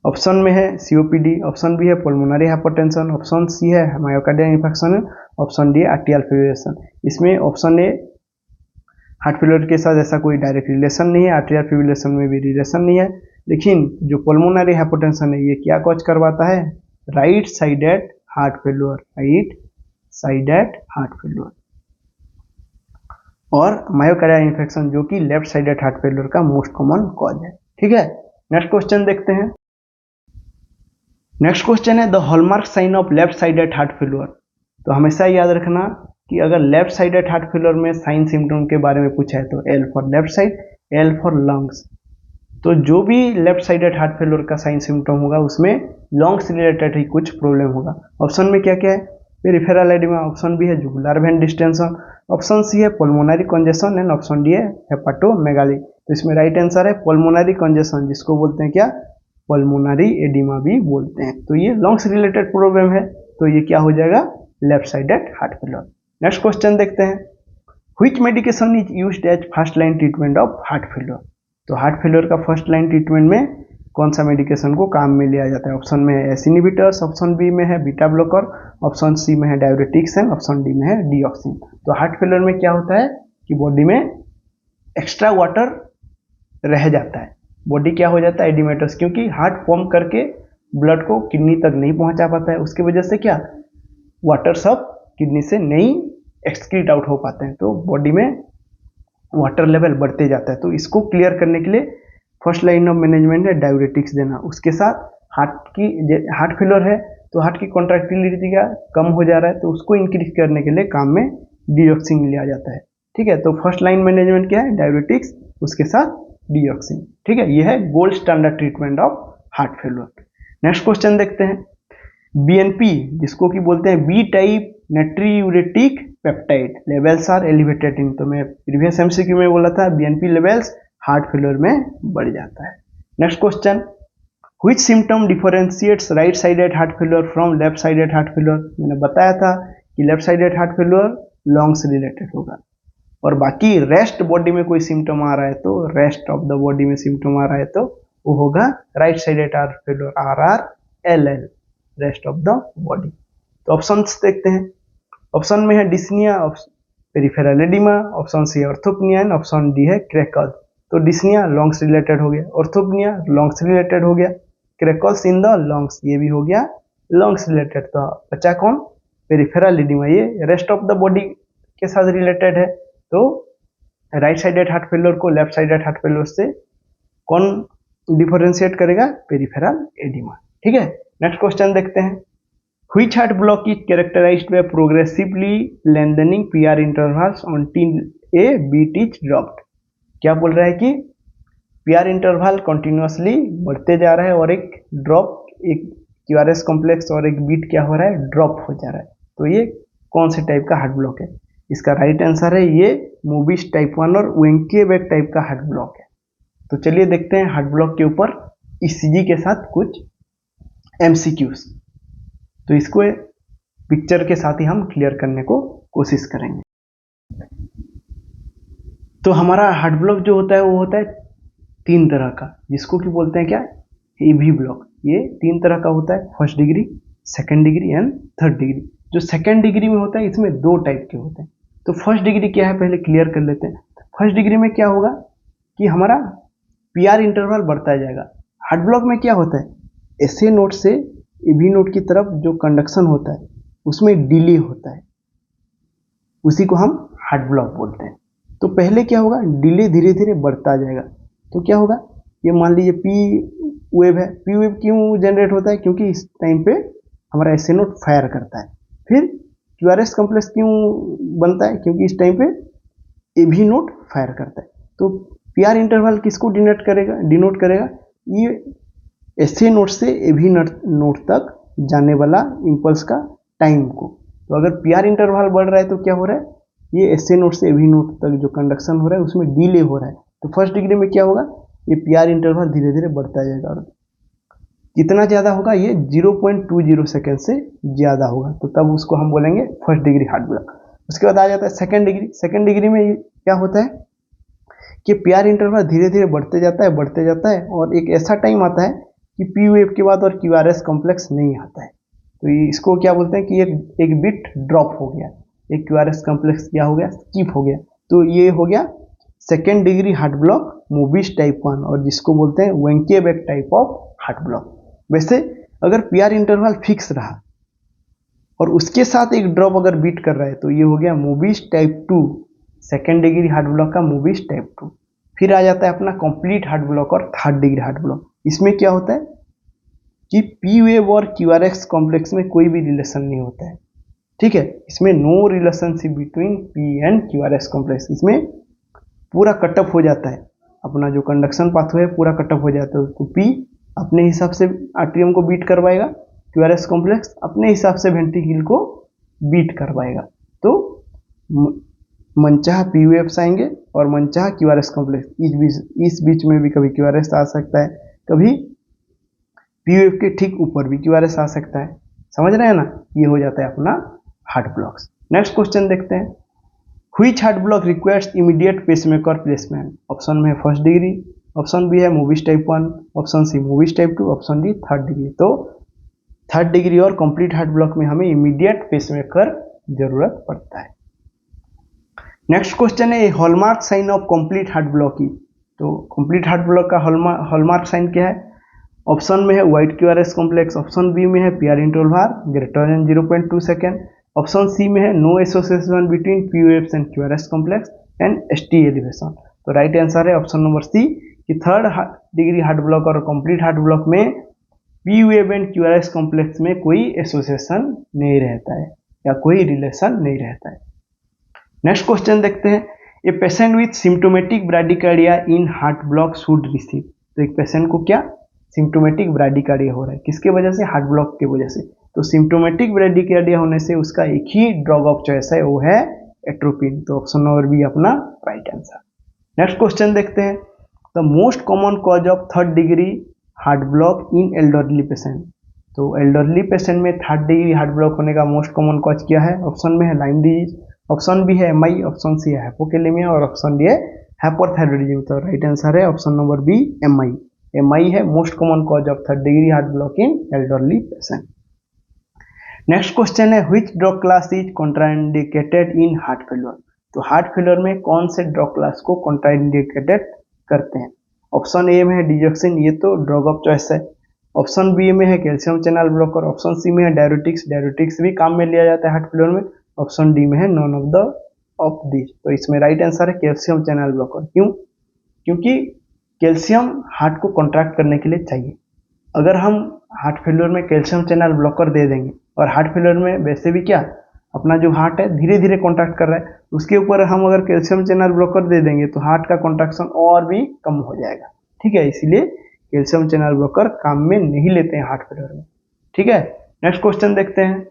ऑप्शन में है सीओपीडी, ऑप्शन बी है पल्मोनरी हाइपरटेंशन, ऑप्शन सी है myocardial infection, option D atrial fibrillation. इसमें ऑप्शन ए हार्ट फेलियर के साथ ऐसा कोई डायरेक्ट रिलेशन नहीं है, आर्टियल फिब्रिलेशन में भी रिलेशन नहीं है, लेकिन जो पल्मोनरी हाइपरटेंशन है ये क्या कॉज करवाता है, right sided heart failure, right sided heart failure, और मायोकार्डियल इन्फेक्शन जो कि लेफ्ट साइडेड हार्ट फेलियर का मोस्ट कॉमन कॉज है। ठीक है, नेक्स्ट क्वेश्चन देखते हैं। नेक्स्ट क्वेश्चन है, the hallmark sign of left sided heart failure. तो हमेशा याद रखना कि अगर लेफ्ट साइडेड हार्ट फेलियर में साइन सिम्टम के बारे में पूछा है तो L for left side, L for lungs. तो जो भी लेफ्ट साइडेड हार्ट फेलियर का साइन सिम्टम होगा उसमें लंग्स रिलेटेड ही कुछ प्रॉब्लम होगा। ऑप्शन में क्या क्या है, पेरिफेरल एडिमा, ऑप्शन बी है jugular vein distension, option C है pulmonary congestion and option D है हेपाटोमेगाली। तो इसमें राइट आंसर है पल्मोनरी कंजेशन, जिसको बोलते हैं क्या, पल्मोनरी एडिमा भी बोलते हैं। तो ये लंग्स रिलेटेड प्रॉब्लम है, तो ये क्या हो जाएगा, left sided heart failure. Next question देखते हैं, which medication is used as first line treatment of heart failure. तो हार्ट फेलियर का फर्स्ट लाइन ट्रीटमेंट में कौन सा मेडिकेशन को काम में लिया जाता है। ऑप्शन में है एस इनहिबिटर्स, ऑप्शन बी में है बीटा ब्लॉकर, ऑप्शन सी में है डायरेटिक्स एंड ऑप्शन डी में है डीऑक्सिन। तो हार्ट फेलियर में क्या होता है कि बॉडी में एक्स्ट्रा वाटर रह जाता है, बॉडी क्या हो जाता है एडिमेटर्स, क्योंकि हार्ट पंप करके ब्लड को किडनी तक नहीं पहुंचा पाता है, उसकी वजह से क्या वाटर सब किडनी से नहीं एक्सक्रीट आउट हो पाते हैं, तो बॉडी में वाटर लेवल बढ़ते जाता है। तो इसको क्लियर करने के लिए फर्स्ट लाइन ऑफ मैनेजमेंट है डायूरेटिक्स देना। उसके साथ हार्ट फेलियर है तो हार्ट की कॉन्ट्रैक्टिलिटी का कम हो जा रहा है, तो उसको इंक्रीज करने के लिए काम में डीऑक्सिन लिया जाता है। ठीक है, तो फर्स्ट लाइन मैनेजमेंट क्या है, डायूरेटिक्स, उसके साथ डीऑक्सिन। ठीक है, यह है gold standard treatment of heart failure. Next question देखते हैं, बीएनपी जिसको कि बोलते हैं B type natriuretic peptide levels are elevated in, तो मैं प्रीवियस एमसीक्यू में बोला था बीएनपी लेवल्स हार्ट फेलियर में बढ़ जाता है। Next question, which symptom differentiates right sided heart failure from left sided heart failure. मैंने बताया था कि left sided heart failure lungs से रिलेटेड होगा, और बाकी रेस्ट बॉडी में कोई सिम्टम आ रहा है तो रेस्ट ऑफ द बॉडी में सिम्टम आ रहा है तो वो होगा right sided heart failure, RRLL, rest of the body. तो ऑप्शंस देखते हैं, ऑप्शन में है dyspnoea, peripheral oedema, option C है ऑर्थोपनिया, ऑप्शन डी है क्रैकल्स। तो डिस्निया लंग्स रिलेटेड हो गया, ऑर्थोपनिया लंग्स रिलेटेड हो गया, क्रैकल्स इन द लंग्स ये भी हो गया लंग्स रिलेटेड। तो बचा कौन, पेरिफेरल एडिमा, ये रेस्ट ऑफ द बॉडी के साथ रिलेटेड है। तो राइट साइडेड हार्ट फेलियर को लेफ्ट साइडेड हार्ट फेलियर से कौन डिफरेंशिएट करेगा, पेरिफेरल एडिमा। ठीक है, नेक्स्ट क्वेश्चन देखते हैं, which heart block is characterised by progressively lengthening PR intervals until a beat is dropped। क्या बोल रहा है कि PR इंटरवल कंटिन्यूअसली बढ़ते जा रहा है और एक ड्रॉप, एक QRS कॉम्प्लेक्स और एक बीट क्या हो रहा है, ड्रॉप हो जा रहा है। तो ये कौन से टाइप का हार्ट ब्लॉक है, इसका राइट आंसर है ये मोबिस टाइप 1 और वेंकेबेक टाइप का हार्ट ब्लॉक है। तो चलिए देखते हैं हार्ट ब्लॉक के ऊपर ECG के साथ कुछ MCQs। तो इसको पिक्चर के साथ ही हम क्लियर करने को कोशिश करेंगे। तो हमारा हार्ट ब्लॉक जो होता है वो होता है 3 तरह का, जिसको कि बोलते हैं क्या, AV ब्लॉक। ये 3 तरह का होता है, first degree, second degree and third degree. जो सेकंड डिग्री में होता है इसमें 2 टाइप के होते हैं। तो फर्स्ट डिग्री क्या है पहले क्लियर कर लेते हैं। फर्स्ट डिग्री में क्या होगा कि हमारा PR इंटरवल बढ़ता जाएगा। हार्ट ब्लॉक में क्या होता है, SA नोड से AV नोड की तरफ जो कंडक्शन होता है उसमें डिले होता है, उसी को हम हार्ट ब्लॉक बोलते हैं। तो पहले क्या होगा, डिले धीरे धीरे बढ़ता जाएगा। तो क्या होगा, ये मान लीजिए P वेव है, P वेव क्यों जनरेट होता है, क्योंकि इस टाइम पे हमारा SA नोड फायर करता है। फिर QRS कॉम्प्लेक्स क्यों बनता है, क्योंकि इस टाइम पे AV नोड फायर करता है। तो PR इंटरवल किसको डिनोट करेगा, ये SA नोड से AV नोड तक जाने वाला इम्पल्स का टाइम को। तो अगर PR इंटरवल बढ़ रहा है तो क्या हो रहा है, ये SA नोड से AV नोड तक जो कंडक्शन हो रहा है उसमें डिले हो रहा है। तो फर्स्ट डिग्री में क्या होगा, ये PR इंटरवल धीरे धीरे बढ़ता जाएगा, और कितना ज़्यादा होगा, ये 0.20 सेकेंड से ज़्यादा होगा, तो तब उसको हम बोलेंगे फर्स्ट डिग्री हार्ट ब्लॉक। उसके बाद आ जाता है सेकेंड डिग्री। सेकेंड डिग्री में क्या होता है कि PR इंटरवल धीरे धीरे बढ़ते जाता है और एक ऐसा टाइम आता है कि P वेव के बाद और QRS कॉम्प्लेक्स नहीं आता है। तो इसको क्या बोलते हैं कि एक बिट ड्रॉप हो गया, एक QRS कॉम्प्लेक्स क्या हो गया, स्किप हो गया। तो ये हो गया second degree heart block मोबिस type 1, और जिसको बोलते हैं वेंकेबेक टाइप ऑफ हार्ट ब्लॉक। वैसे अगर PR इंटरवल फिक्स रहा और उसके साथ एक ड्रॉप अगर बीट कर रहा है तो ये हो गया मोबिस type 2, second degree heart block का मोबिस टाइप 2। फिर आ जाता है अपना कंप्लीट हार्ट ब्लॉक और थर्ड डिग्री हार्ट ब्लॉक। इसमें क्या होता है कि P वेव और QRS कॉम्प्लेक्स में कोई भी रिलेशन नहीं होता है। ठीक है, इसमें no relationship between P and QRS complex. इसमें पूरा कटअप हो जाता है, अपना जो कंडक्शन पाथवे है पूरा कटअप हो जाता है। तो P अपने हिसाब से आर्टरियम को बीट करवाएगा, QRS कॉम्प्लेक्स अपने हिसाब से वेंट्रिकल को बीट करवाएगा। तो मनचाहा P वेव्स आएंगे और मनचाहा QRS कॉम्प्लेक्स, इस बीच में भी कभी QRS आ सकता है, कभी P वेव के ठीक ऊपर भी QRS आ सकता है। समझ रहे हैं ना, ये हो जाता है अपना हार्ट ब्लॉक्स। नेक्स्ट क्वेश्चन देखते हैं, which heart block requires immediate pacemaker placement. Option में है फर्स्ट डिग्री, ऑप्शन बी है Mobitz type 1, option C Mobitz type 2, option D third degree. तो थर्ड डिग्री और कंप्लीट हार्ट ब्लॉक में हमें इमीडिएट पेसमेकर जरूरत पड़ता है। नेक्स्ट क्वेश्चन है hallmark sign of complete heart block की। तो कंप्लीट हार्ट ब्लॉक का हॉलमार्क साइन क्या है, ऑप्शन में है wide QRS complex, option B में है PR इंटरवल भार greater than 0.2 second, option C में है no association between POFs and QRS complex and ST elevation. तो राइट आंसर है ऑप्शन नंबर सी कि थर्ड डिग्री हार्ट ब्लॉक और कंप्लीट हार्ट ब्लॉक में POF एंड QRS कॉम्प्लेक्स में कोई एसोसिएशन नहीं रहता है या कोई रिलेशन नहीं रहता है। नेक्स्ट क्वेश्चन देखते हैं, a patient with symptomatic bradycardia in heart block should receive. तो एक पेशेंट को क्या सिम्टोमेटिक ब्राडिकार्डिया हो रहा है, किसके वजह से, हार्ट ब्लॉक की वजह से। तो सिम्टोमेटिक ब्राडिकार्डिया होने से उसका एक ही ड्रग ऑफ चॉइस है, वो है एट्रोपिन। तो ऑप्शन नंबर बी अपना राइट आंसर। नेक्स्ट क्वेश्चन देखते हैं, the most common cause of third degree heart block in elderly patient. तो एल्डरली पेशेंट में थर्ड डिग्री हार्ट ब्लॉक होने का मोस्ट कॉमन कॉज क्या है? ऑप्शन में है लाइम डिजीज, ऑप्शन बी है MI, ऑप्शन सी है हाइपोकैलेमिया और ऑप्शन डी है हाइपोथायरॉयडिज्म। तो राइट आंसर है option number B MI। MI है most common cause of third degree heart block in elderly patient. Next question है, which drug class is contraindicated in heart failure. तो हार्ट फेलियर में कौन से ड्रग क्लास को कॉन्ट्राइंडिकेटेड करते हैं? ऑप्शन ए में है डिजोक्सिन, ये तो ड्रग ऑफ चॉइस है। ऑप्शन बी में है calcium channel blocker, option C में है डायरेटिक्स, डायरेटिक्स भी काम में लिया जाता है हार्ट फेलियर में। ऑप्शन डी में है नॉन ऑफ दिस। तो इसमें राइट आंसर है कैल्शियम चैनल ब्लॉकर। क्यों? क्योंकि कैल्शियम हार्ट को कॉन्ट्रैक्ट करने के लिए चाहिए। अगर हम हार्ट फेलियर में कैल्शियम चैनल ब्लॉकर दे देंगे और हार्ट फेलियर में वैसे भी क्या अपना जो हार्ट है धीरे धीरे कॉन्ट्रैक्ट कर रहा है, उसके ऊपर हम अगर कैल्शियम चैनल ब्लॉकर दे देंगे तो हार्ट का कॉन्ट्रैक्शन और भी कम हो जाएगा। ठीक है, इसीलिए कैल्शियम चैनल ब्लॉकर काम में नहीं लेते हैं हार्ट फेलियर में। ठीक है, नेक्स्ट क्वेश्चन देखते हैं,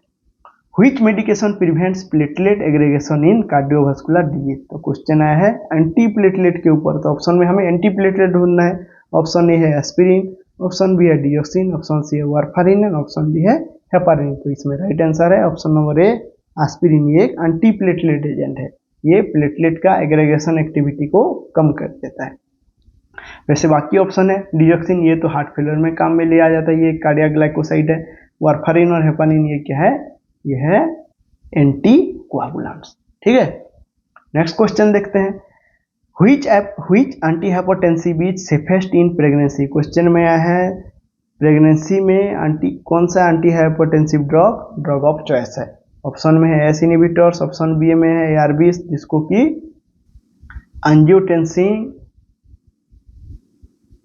which medication prevents platelet aggregation in cardiovascular disease. तो क्वेश्चन आया है एंटी प्लेटलेट के ऊपर। तो ऑप्शन में हमें एंटी प्लेटलेट ढूंढना है। ऑप्शन ए है एस्पिरिन, ऑप्शन बी है डिओक्सिन, ऑप्शन सी है वारफारिन एंड ऑप्शन डी है हेपारिन। तो इसमें राइट आंसर है ऑप्शन नंबर ए एस्पिरिन। ये एक एंटी प्लेटलेट एजेंट है, ये प्लेटलेट का एग्रीगेशन एक्टिविटी को कम कर देता है। वैसे बाकी ऑप्शन है डिओक्सिन, ये तो हार्ट फेलियर में काम में लिया जाता है, ये कार्डियक ग्लाइकोसाइड है। वारफारिन और हेपारिन ये क्या है? ये है एंटी कोआगुलेंट्स। ठीक है, नेक्स्ट क्वेश्चन देखते हैं, which anti hypotensive is safest in pregnancy. Question में आया है प्रेगनेंसी में कौन सा anti hypotensive drug of choice है। ऑप्शन में है एस इनहिबिटर्स, ऑप्शन बी में है ARBs जिसको कि एंजियोटेंसिन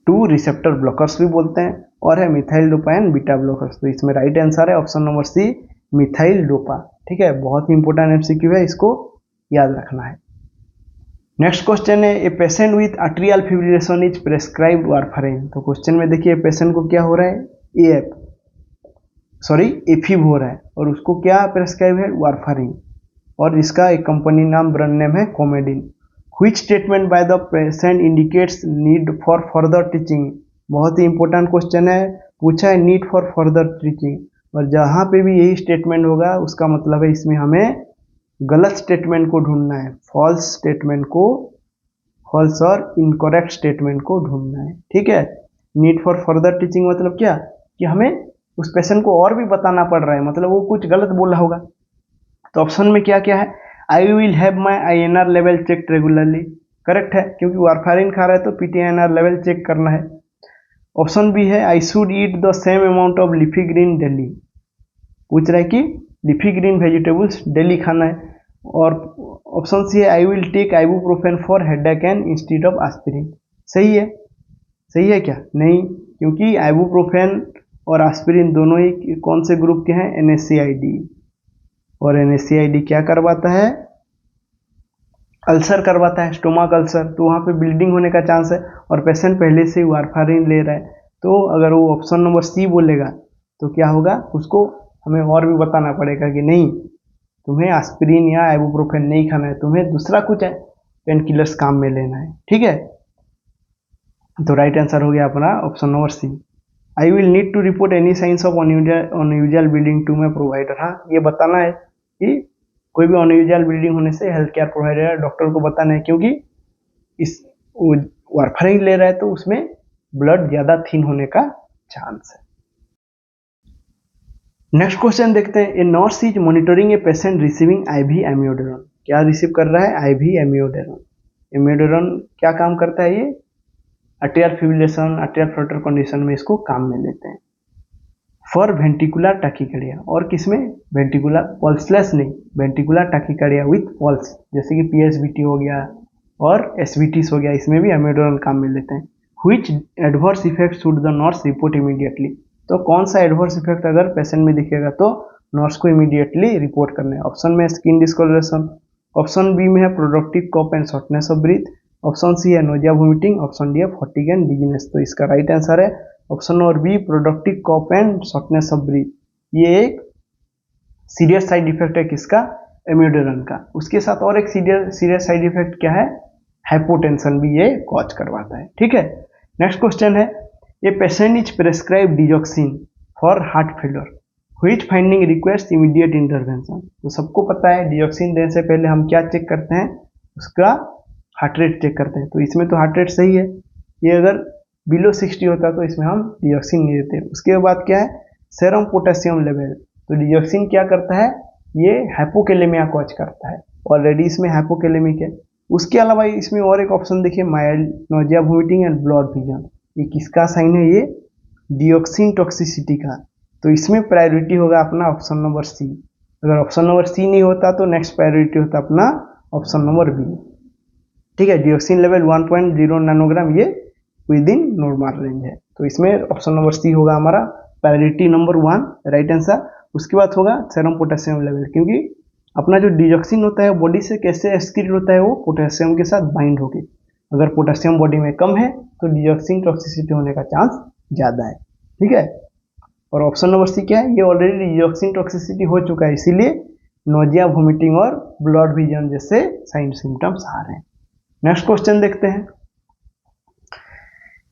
2 रिसेप्टर ब्लॉकर्स भी बोलते हैं, और है methyl dopa and beta blockers. तो इसमें राइट आंसर है option number C methyl dopa. ठीक है, बहुत ही इंपॉर्टेंट MCQ है, इसको याद रखना है। नेक्स्ट क्वेश्चन है, a patient with arterial fibrillation is prescribed warfarin. तो क्वेश्चन में देखिए पेशेंट को क्या हो रहा है, एफिब हो रहा है और उसको क्या प्रेस्क्राइब है, वारफारिन, और इसका एक कंपनी नाम ब्रांड नेम है Coumadin. Which statement by the patient indicates need for further teaching. बहुत ही इंपॉर्टेंट क्वेश्चन है, पूछा है नीड फॉर फर्दर टीचिंग, और जहाँ पे भी यही स्टेटमेंट होगा उसका मतलब है इसमें हमें गलत स्टेटमेंट को ढूंढना है, फॉल्स और इनकरेक्ट स्टेटमेंट को ढूंढना है। ठीक है, नीड फॉर फर्दर टीचिंग मतलब क्या कि हमें उस पेशेंट को और भी बताना पड़ रहा है, मतलब वो कुछ गलत बोला होगा। तो ऑप्शन में क्या क्या है, I will have my INR level check regularly, correct है क्योंकि वारफारिन खा रहा है तो PTINR लेवल चेक करना है। ऑप्शन बी है I should eat the same amount of leafy green daily, पूछ रहा है कि लीफी ग्रीन वेजिटेबल्स डेली खाना है। और ऑप्शन सी है I will take ibuprofen for headache and instead of aspirin. सही है क्या? नहीं, क्योंकि आइबुप्रोफेन और एस्पिरिन दोनों ही कौन से ग्रुप के हैं, NSAID, और NSAID क्या करवाता है, अल्सर करवाता है, स्टोमक अल्सर, तो वहाँ पे ब्लीडिंग होने का चांस है, और पेशेंट पहले से वारफारिन ले रहा है। तो अगर वो ऑप्शन नंबर सी बोलेगा तो क्या होगा, उसको हमें और भी बताना पड़ेगा कि नहीं तुम्हें एस्पिरिन या आइबुप्रोफेन नहीं खाना है, तुम्हें दूसरा कुछ है पेन किलर्स काम में लेना है। ठीक है, तो राइट आंसर हो गया अपना option number C, I will need to report any signs of unusual bleeding to my provider. हाँ, ये बताना है कि कोई भी अनयूजुअल ब्लीडिंग होने से हेल्थ केयर प्रोवाइडर डॉक्टर को बताना है, क्योंकि इस वारफारिन ले रहा है तो उसमें ब्लड ज़्यादा थिन होने का चांस है। नेक्स्ट क्वेश्चन देखते हैं, a nurse is monitoring a patient receiving IV एम्योडेरोन। क्या रिसीव कर रहा है, IV एम्योडेरोन। एम्योडेरोन क्या काम करता है, ये अट्रियल फिब्रिलेशन, अट्रियल फ्लटर कंडीशन में इसको काम में लेते हैं। फॉर वेंटिकुलर टैकीकार्डिया, और किसमें, वेंटिकुलर पल्सलेस नहीं, वेंटिकुलर टैकीकार्डिया विथ पल्स, जैसे कि पीएसवीटी हो गया और एसवीटीस हो गया, इसमें भी अमेडोरन काम में लेते हैं। Which adverse effect should the nurse report immediately, तो कौन सा एडवर्स इफेक्ट अगर पेशेंट में दिखेगा तो नर्स को इमीडिएटली रिपोर्ट करना है। ऑप्शन में स्किन डिस्कलरेशन, ऑप्शन बी में है productive cough and shortness of breath, option C है नोजिया वोमिटिंग, ऑप्शन डी है फटीग एंड डिजीनेस। तो इसका राइट आंसर है option number B, productive cough and shortness of breath. ये एक सीरियस साइड इफेक्ट है किसका, एम्यूडेरन का। उसके साथ और एक सीरियस साइड इफेक्ट क्या है, हाइपोटेंशन भी ये कॉज करवाता है। ठीक है, नेक्स्ट क्वेश्चन है, a patient is prescribe digoxin for heart failure, which finding request immediate intervention. तो सबको पता है डिजॉक्सिन देने से पहले हम क्या चेक करते हैं, उसका हार्ट रेट चेक करते हैं। तो इसमें तो हार्ट रेट सही है, ये अगर बिलो 60 होता तो इसमें हम डिजॉक्सिन नहीं देते। उसके बाद क्या है, सेरम पोटेशियम लेवल। तो डिजॉक्सिन क्या करता है, ये हाइपोकैलेमिया कॉज करता है, ऑलरेडी इसमें हाइपोकैलेमिक है। उसके अलावा इसमें और एक ऑप्शन देखिए, mild nausea vomiting and blood vision, ये किसका साइन है, ये डिओक्सिन टॉक्सिसिटी का। तो इसमें प्रायोरिटी होगा अपना ऑप्शन नंबर सी। अगर ऑप्शन नंबर सी नहीं होता तो नेक्स्ट प्रायोरिटी होता अपना ऑप्शन नंबर बी। ठीक है, डिओक्सिन लेवल 1.0 नैनोग्राम, ये विद इन नॉर्मल रेंज है। तो इसमें ऑप्शन नंबर सी होगा हमारा प्रायोरिटी नंबर 1 राइट आंसर। उसके बाद होगा सेरम पोटेशियम लेवल, क्योंकि अपना जो डिजॉक्सिन होता है बॉडी से कैसे एक्सक्रीट होता है, वो पोटेशियम के साथ बाइंड होके। अगर पोटेशियम बॉडी में कम है तो डिजॉक्सिन टॉक्सिसिटी होने का चांस ज़्यादा है। ठीक है, और ऑप्शन नंबर सी क्या है, ये ऑलरेडी डिजॉक्सिन टॉक्सिसिटी हो चुका है, इसीलिए नोजिया वोमिटिंग और ब्लड विजन जैसे साइन सिम्टम्स आ रहे हैं। नेक्स्ट क्वेश्चन देखते हैं,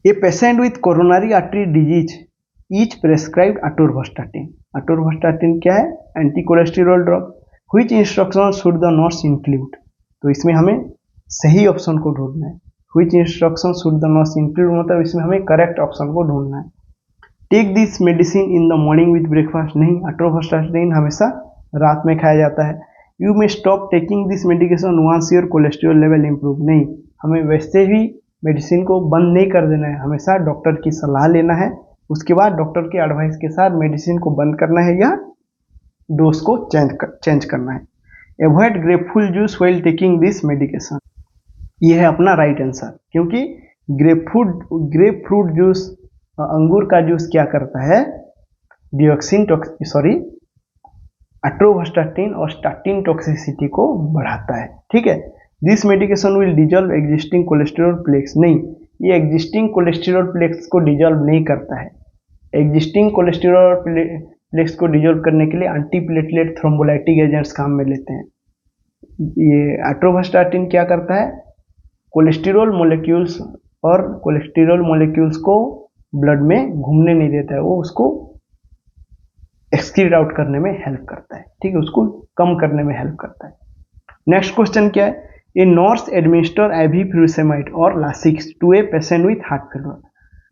a patient with coronary artery disease is prescribed atorvastatin. Atorvastatin क्या है, anti cholesterol drug. Which instruction should the nurse include, तो इसमें हमें सही ऑप्शन को ढूंढना है। Which instruction should the nurse include मतलब इसमें हमें करेक्ट ऑप्शन को ढूंढना है। Take this medicine in the morning with breakfast, नहीं, अटोरवास्टाटिन हमेशा रात में खाया जाता है। You may stop taking this medication once your cholesterol level improve, नहीं, हमें वैसे ही मेडिसिन को बंद नहीं कर देना है, हमेशा डॉक्टर की सलाह लेना है, उसके बाद डॉक्टर के एडवाइस के साथ मेडिसिन को बंद करना है या डोज को चेंज करना है। Avoid grapefruit juice while taking this medication, ये है अपना राइट आंसर, क्योंकि ग्रेपफ्रूट जूस, अंगूर का जूस क्या करता है, अटोरवास्टाटिन और स्टाटिन टॉक्सिसिटी को बढ़ाता है। ठीक है, this medication will dissolve existing cholesterol plaques, नहीं, ये एग्जिस्टिंग कोलेस्टेरॉल प्लेक्स को डिजॉल्व नहीं करता है। एग्जिस्टिंग कोलेस्टेरॉल प्लेक्स को डिजॉल्व करने के लिए एंटीप्लेटलेट थ्रोम्बोलाइटिक एजेंट्स काम में लेते हैं। ये अटोरवास्टाटिन क्या करता है, कोलेस्टेरॉल मोलिक्यूल्स को ब्लड में घूमने नहीं देता है, वो उसको एक्सक्रीट आउट करने में हेल्प करता है। ठीक है, उसको कम करने में हेल्प करता है। नेक्स्ट क्वेश्चन क्या है, a nurse administer IV furosemide और Lasix to a patient with heart failure,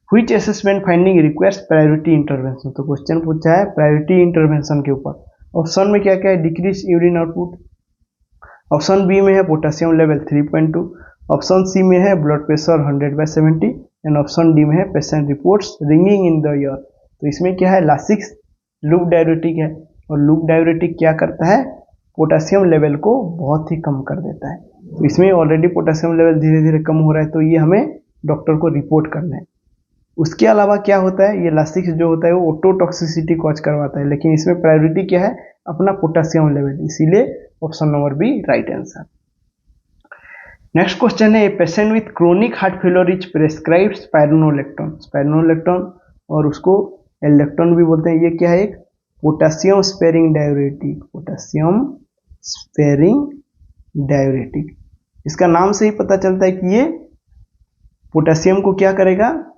which assessment finding request priority intervention. तो क्वेश्चन पूछा है प्रायोरिटी इंटरवेंशन के ऊपर। ऑप्शन में क्या क्या है, decrease urine output, option B में है पोटेशियम लेवल 3.2, ऑप्शन सी में है blood pressure 100/70 and option D में है patient reports ringing in the ear. तो इसमें क्या है, लासिक्स लूप डाययूरेटिक है, और लूप डाययूरेटिक क्या करता है, पोटेशियम लेवल को बहुत ही कम कर देता है। तो इसमें ऑलरेडी पोटेशियम लेवल धीरे धीरे कम हो रहा है, तो ये हमें डॉक्टर को रिपोर्ट करना है। उसके अलावा क्या होता है, ये लासिक्स जो होता है वो ऑटोटॉक्सिसिटी कॉज करवाता है, लेकिन इसमें प्रायोरिटी क्या है, अपना पोटेशियम लेवल, इसीलिए option number B right answer. Next question है, a patient with chronic heart failure is prescribed spironolactone और उसको एलेक्टोन भी बोलते हैं। ये क्या है, एक पोटेशियम स्पेयरिंग डाययूरेटिक। इसका नाम से ही पता चलता है कि ये पोटेशियम को क्या करेगा,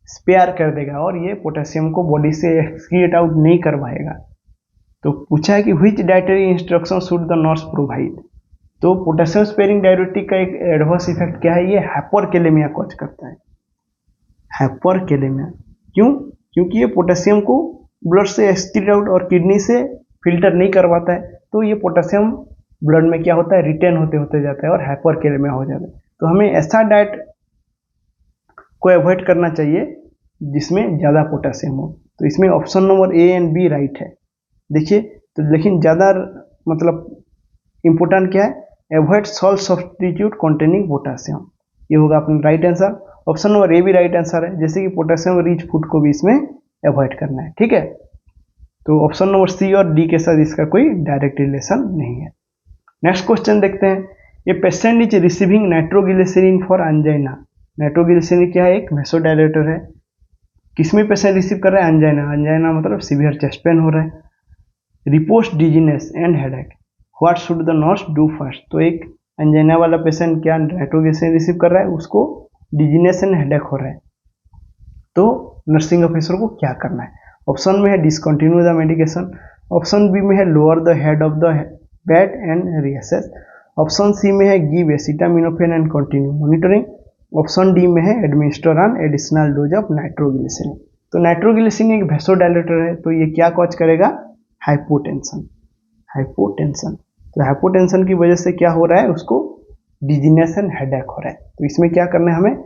स्पेयर कर देगा, और ये पोटेशियम को बॉडी से एक्सक्रीट आउट नहीं करवाएगा। तो पूछा है कि which dietary instruction should the nurse provide. तो पोटेशियम स्पेयरिंग डाययूरेटिक का एक एडवर्स इफेक्ट क्या है, ये हाइपरकैलेमिया कॉज करता है। हाइपरकैलेमिया क्यों, क्योंकि ये पोटेशियम को ब्लड से एक्सक्रीट आउट और किडनी से फिल्टर नहीं करवाता है, तो ये पोटेशियम ब्लड में क्या होता है, रिटेन होते होते जाता है और हाइपरकैलेमिया हो जाता है। तो हमें ऐसा डाइट को अवॉइड करना चाहिए जिसमें ज़्यादा पोटेशियम हो। तो इसमें option number A and B right है। देखिए तो लेकिन ज़्यादा मतलब इम्पोर्टेंट क्या है, avoid salt substitute containing potassium, ये होगा अपना right answer. Option number A भी राइट आंसर है, जैसे कि पोटेशियम रिच फूड को भी इसमें अवॉइड करना है। ठीक है, तो ऑप्शन नंबर सी और डी के साथ इसका कोई डायरेक्ट रिलेशन नहीं है। नेक्स्ट क्वेश्चन देखते हैं, a patient is receiving nitroglycerin for angina. Nitroglycerin क्या है, एक वैसोडायलेटर है। किसमें पेशेंट रिसीव कर रहा है, एंजाइना। एंजाइना मतलब सीवियर चेस्ट पेन हो रहा है। Report dizziness and headache, what should the nurse do first. तो एक एंजाइना वाला पेशेंट क्या नाइट्रोग्लिसरीन रिसीव कर रहा है, उसको डिजीनेस एंड हेडेक हो रहा है, तो नर्सिंग ऑफिसर को क्या करना है। ऑप्शन में है discontinue the medication, option B में है lower the head of the bed and reassess, option C में है give acetaminophen and continue monitoring, option D में है administer an additional dose of nitroglycerin. तो नाइट्रोग्लिसरीन एक वैसोडायलेटर है, तो ये क्या कॉज करेगा, हाइपोटेंशन। हाइपोटेंशन, तो हाइपोटेंशन की वजह से क्या हो रहा है, उसको डिजीनेस एंड हेडेक हो रहा है। तो इसमें क्या करना है, हमें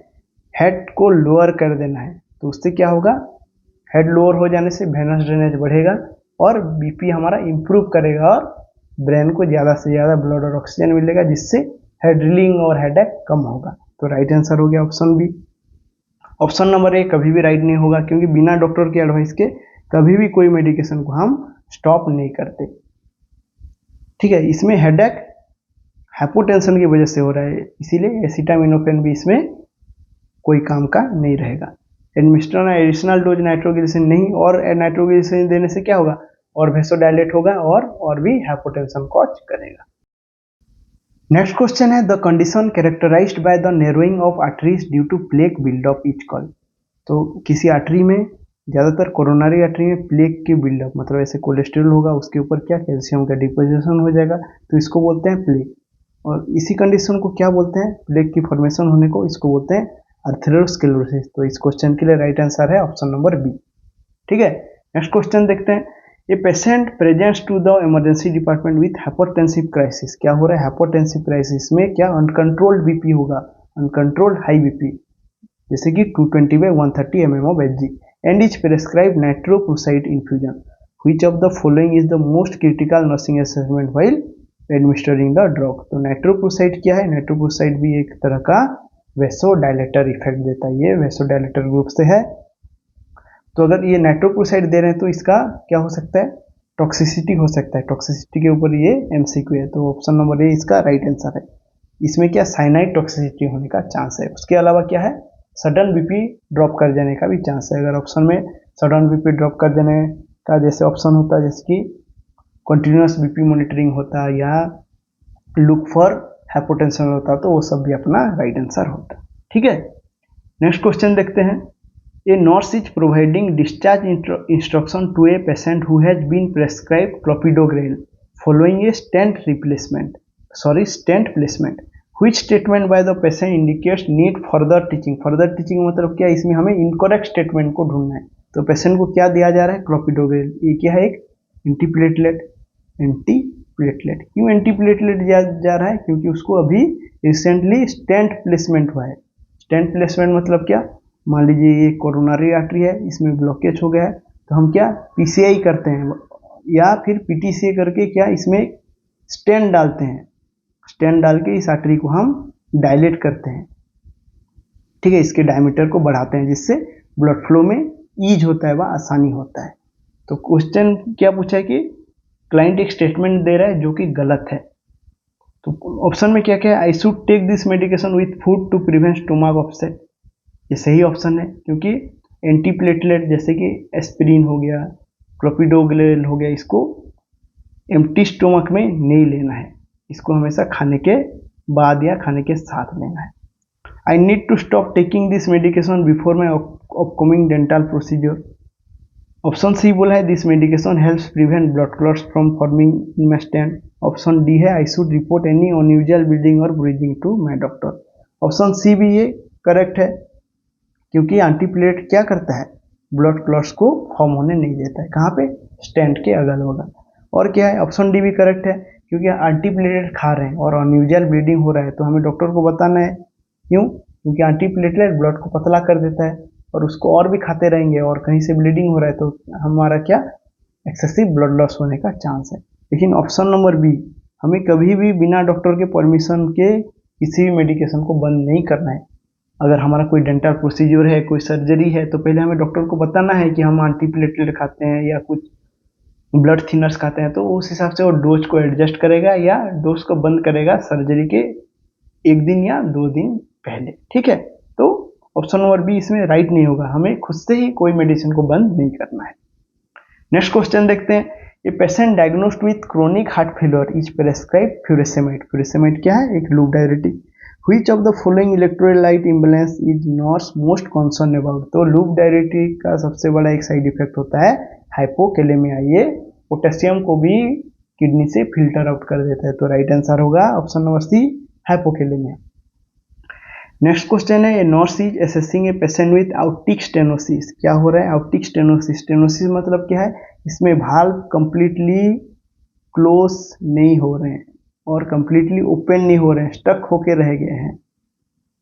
हेड को लोअर कर देना है। तो उससे क्या होगा, हेड लोअर हो जाने से वेनस ड्रेनेज बढ़ेगा और बीपी हमारा इंप्रूव करेगा और ब्रेन को ज़्यादा से ज़्यादा ब्लड और ऑक्सीजन मिलेगा, जिससे हेड रीलिंग और हेडेक कम होगा। तो राइट आंसर हो गया option B. Option number A कभी भी राइट नहीं होगा, क्योंकि बिना डॉक्टर के एडवाइस के कभी भी कोई मेडिकेशन को हम स्टॉप नहीं करते। ठीक है, इसमें हेडेक हाइपोटेंशन की वजह से हो रहा है, इसीलिए एसिटामिनोफेन भी इसमें कोई काम का नहीं रहेगा। एडमिनिस्टर एडिशनल डोज नाइट्रोग्लिसरीन नहीं, और नाइट्रोग्लिसरीन देने से क्या होगा, और वेसोडायलेट होगा और भी हाइपोटेंशन कॉज करेगा। नेक्स्ट क्वेश्चन है, the condition characterized by the narrowing of arteries due to plaque buildup is called. तो किसी आर्टरी में, ज़्यादातर कोरोनरी आर्टरी में प्लेक की बिल्डअप, मतलब ऐसे कोलेस्ट्रॉल होगा, उसके ऊपर क्या कैल्शियम का डिपोजिशन हो जाएगा, तो इसको बोलते हैं प्लेक। और इसी कंडीशन को क्या बोलते हैं, प्लेक की फॉर्मेशन होने को, इसको बोलते हैं अर्थेरोस्क्लेरोसिस। तो इस क्वेश्चन के लिए राइट आंसर है ऑप्शन नंबर बी। ठीक है, नेक्स्ट क्वेश्चन देखते हैं, a patient presents to the emergency department with hypertensive crisis. क्या हो रहा है, हाइपरटेंसिव क्राइसिस में क्या अनकंट्रोल्ड बीपी होगा, अनकंट्रोल्ड हाई बीपी, जैसे कि 220/130 mm of Hg, and is prescribe nitroprusside infusion, which of the following is the most critical nursing assessment while administering the drug. तो नाइट्रोक्लोसाइड क्या है, नाइट्रोक्लोसाइड भी एक तरह का वैसोडायलेटर इफेक्ट देता है, ये वैसोडायलेटर ग्रुप से है। तो अगर ये नाइट्रोक्लोसाइड दे रहे हैं तो इसका क्या हो सकता है, टॉक्सिसिटी हो सकता है। टॉक्सिसिटी के ऊपर ये एमसीक्यू है, तो ऑप्शन नंबर ए इसका राइट आंसर है। इसमें क्या साइनाइड टॉक्सिसिटी होने का चांस है। उसके अलावा क्या है, सडन बीपी ड्रॉप कर जाने का भी चांस है। अगर ऑप्शन में सडन बीपी ड्रॉप कर देने का जैसे ऑप्शन होता है, जैसे कि कंटिन्यूस बीपी मॉनिटरिंग होता है या लुक फॉर हाइपोटेंशन होता, तो वो सब भी अपना राइट आंसर होता है। ठीक है, नेक्स्ट क्वेश्चन देखते हैं, a nurse is providing discharge instruction to a patient who has been prescribed clopidogrel following a stent placement, which statement by the patient indicates need further teaching. Further teaching मतलब क्या, इसमें हमें इनकरेक्ट स्टेटमेंट को ढूंढना है। तो पेशेंट को क्या दिया जा रहा है, क्लोपिडोग्रेल। ये क्या है, एक एंटीप्लेटलेट। क्यों एंटीप्लेटलेट जा रहा है, क्योंकि उसको अभी रिसेंटली स्टेंट प्लेसमेंट हुआ है। स्टेंट प्लेसमेंट मतलब क्या, मान लीजिए ये कोरोनरी आर्टरी है, इसमें ब्लॉकेज हो गया है, तो हम क्या पीसीआई करते हैं या फिर पीटीसीए करके क्या इसमें स्टेंट डालते हैं। स्टेंट डाल के इस आर्टरी को हम डायलेट करते हैं। ठीक है, इसके डायमीटर को बढ़ाते हैं, जिससे ब्लड फ्लो में ईज होता है, वह आसानी होता है। तो क्वेश्चन क्या पूछा है कि क्लाइंट एक स्टेटमेंट दे रहा है जो कि गलत है। तो ऑप्शन में क्या क्या है, I should take this medication with food to prevent stomach upset. ये सही ऑप्शन है, क्योंकि एंटीप्लेटलेट जैसे कि एस्पिरिन हो गया, क्लोपिडोग्रेल हो गया, इसको एम्प्टी स्टोमक में नहीं लेना है, इसको हमेशा खाने के बाद या खाने के साथ लेना है। I need to stop taking this medication before my upcoming dental procedure. Option C बोला है this medication helps prevent blood clots from forming in my stent. Option D है I should report any unusual bleeding और breathing to my doctor. Option C भी ये करेक्ट है, क्योंकि एंटीप्लेट क्या करता है, ब्लड क्लॉट्स को फॉर्म होने नहीं देता है। कहाँ पे, स्टेंट के अगल बगल। और क्या है, ऑप्शन डी भी करेक्ट है, क्योंकि एंटीप्लेट खा रहे हैं और अनयूजुअल ब्लीडिंग हो रहा है, तो हमें डॉक्टर को बताना है। क्यों, क्योंकि एंटीप्लेटलेट ब्लड को पतला कर देता है, और उसको और भी खाते रहेंगे और कहीं से ब्लीडिंग हो रहा है तो हमारा क्या एक्सेसिव ब्लड लॉस होने का चांस है। लेकिन ऑप्शन नंबर बी, हमें कभी भी बिना डॉक्टर के परमिशन के किसी भी मेडिकेशन को बंद नहीं करना है। अगर हमारा कोई डेंटल प्रोसीजर है, कोई सर्जरी है, तो पहले हमें डॉक्टर को बताना है कि हम एंटीप्लेटलेट खाते हैं या कुछ ब्लड थिनर्स खाते हैं, तो उस हिसाब से वो डोज को एडजस्ट करेगा या डोज को बंद करेगा सर्जरी के 1 दिन या 2 दिन पहले। ठीक है, तो ऑप्शन नंबर बी इसमें राइट नहीं होगा, हमें खुद से ही कोई मेडिसिन को बंद नहीं करना है। नेक्स्ट क्वेश्चन देखते हैं, a patient diagnosed with chronic heart failure is prescribe furosemide. Furosemide क्या है? एक loop diuretic. Which of the following electrolyte imbalance is nurse most concern about. तो लूप डायरेटिक का सबसे बड़ा एक साइड इफेक्ट होता है हाइपोकैलेमिया, ये पोटेशियम को भी किडनी से फिल्टर आउट कर देता है। तो राइट आंसर होगा option number C, hypokalaemia. Next question है, a nurse is assessing a patient with aortic stenosis. क्या हो रहा है? आउटिक स्टेनोसिस। स्टेनोसिस मतलब क्या है? इसमें वाल्व कंप्लीटली क्लोज नहीं हो रहे हैं और कंप्लीटली ओपन नहीं हो रहे हैं, स्टक होके रह गए हैं।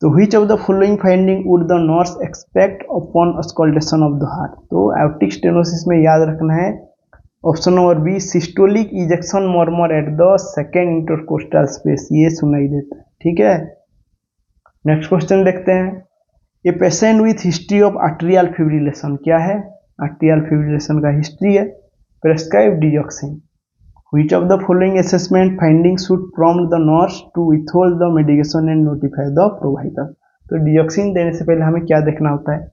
तो which of the following finding would the nurse expect upon auscultation of the heart. तो आउटिक स्टेनोसिस में याद रखना है option number B, systolic ejection murmur at the second intercostal space, ये सुनाई देता है। ठीक है, नेक्स्ट क्वेश्चन देखते हैं, a patient with history of arterial fibrillation. क्या है? आर्टेरियल फिब्रिलेशन का हिस्ट्री है, prescribe digoxin. Which of the following assessment finding should prompt the nurse to withhold the medication and notify the provider. तो डिजॉक्सिन देने से पहले हमें क्या देखना होता है?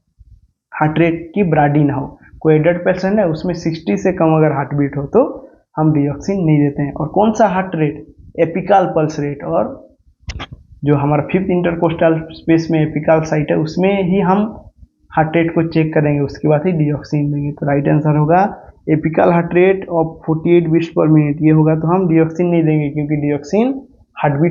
हार्ट रेट की ब्राडी ना हो। कोई एडल्ट पेशेंट है, उसमें 60 से कम अगर हार्ट बीट हो तो हम डिजॉक्सिन नहीं देते हैं। और कौन सा heart rate? Apical pulse rate, और जो हमारा 5th इंटरकोस्टल स्पेस में एपिकल साइट है उसमें ही हम हार्ट रेट को चेक करेंगे, उसके बाद ही डिजॉक्सिन देंगे। तो राइट आंसर होगा apical heart rate of 48 beats per minute, ये होगा। तो हम डिजॉक्सिन नहीं देंगे क्योंकि डिजॉक्सिन हार्ट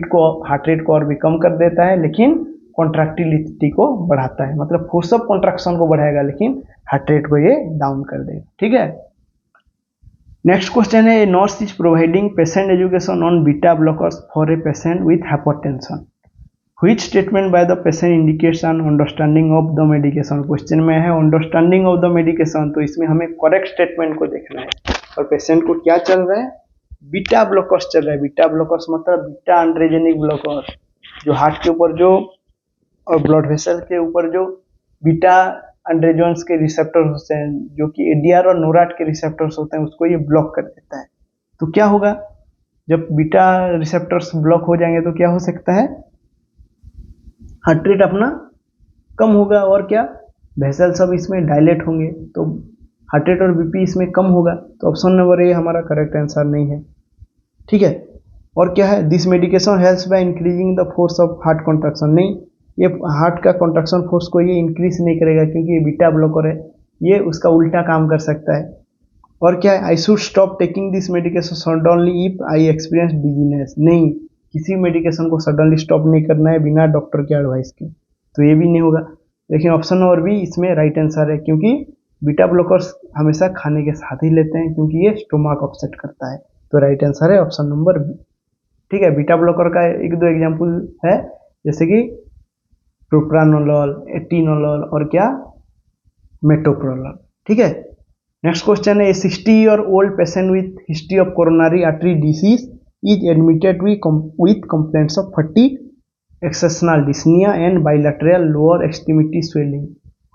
रेट को और भी कम कर देता है, लेकिन कॉन्ट्रैक्टिलिटी को बढ़ाता है, मतलब फोर्स ऑफ कॉन्ट्रैक्शन को बढ़ाएगा लेकिन हार्ट रेट को ये डाउन कर देगा। ठीक है, नेक्स्ट क्वेश्चन है, nurse is providing patient education on beta blockers for a patient with hypertension. Which statement by the patient indicates an understanding of the medication. Question में है अंडरस्टैंडिंग ऑफ द मेडिकेशन, तो इसमें हमें करेक्ट स्टेटमेंट को देखना है। और पेशेंट को क्या चल रहा है? बीटा ब्लॉकर्स चल रहा है। बीटा ब्लॉकर्स मतलब बीटा एंड्रोजेनिक ब्लॉकर्स, जो हार्ट के ऊपर जो और ब्लड वेसल के ऊपर जो बीटा एंड्रोजन्स के रिसेप्टर्स होते हैं, जो कि एडीआर और नोराट के रिसेप्टर्स होते हैं, उसको ये ब्लॉक कर देता है। तो क्या होगा? जब बीटा रिसेप्टर्स ब्लॉक हो जाएंगे तो क्या हो सकता है? हार्ट रेट अपना कम होगा, और क्या वेसल सब इसमें डायलेट होंगे, तो हार्ट रेट और बीपी इसमें कम होगा। तो ऑप्शन नंबर ए हमारा करेक्ट आंसर नहीं है। ठीक है, और क्या है? This medication helps by increasing the force of heart contraction. नहीं, ये हार्ट का कॉन्ट्रैक्शन फोर्स को ये इंक्रीज नहीं करेगा क्योंकि ये बीटा ब्लॉकर है, ये उसका उल्टा काम कर सकता है। और क्या है? I should stop taking this medication suddenly if I experience dizziness. नहीं, किसी मेडिकेशन को सडनली स्टॉप नहीं करना है बिना डॉक्टर के एडवाइस के, तो ये भी नहीं होगा। लेकिन ऑप्शन नंबर बी इसमें राइट आंसर है, क्योंकि बीटा ब्लॉकर्स हमेशा खाने के साथ ही लेते हैं क्योंकि ये स्टोमक अपसेट करता है। तो राइट आंसर है ऑप्शन नंबर बी। ठीक है, बीटा ब्लॉकर का 1-2 एग्जाम्पल है, जैसे कि प्रोप्रानोलॉल, एटिनोलॉल और क्या मेटोप्रोलॉल। ठीक है, नेक्स्ट क्वेश्चन है, 60 year old patient with history of coronary artery disease is admitted with complaints of fatigue, exceptional dyspnea and bilateral lower extremity swelling.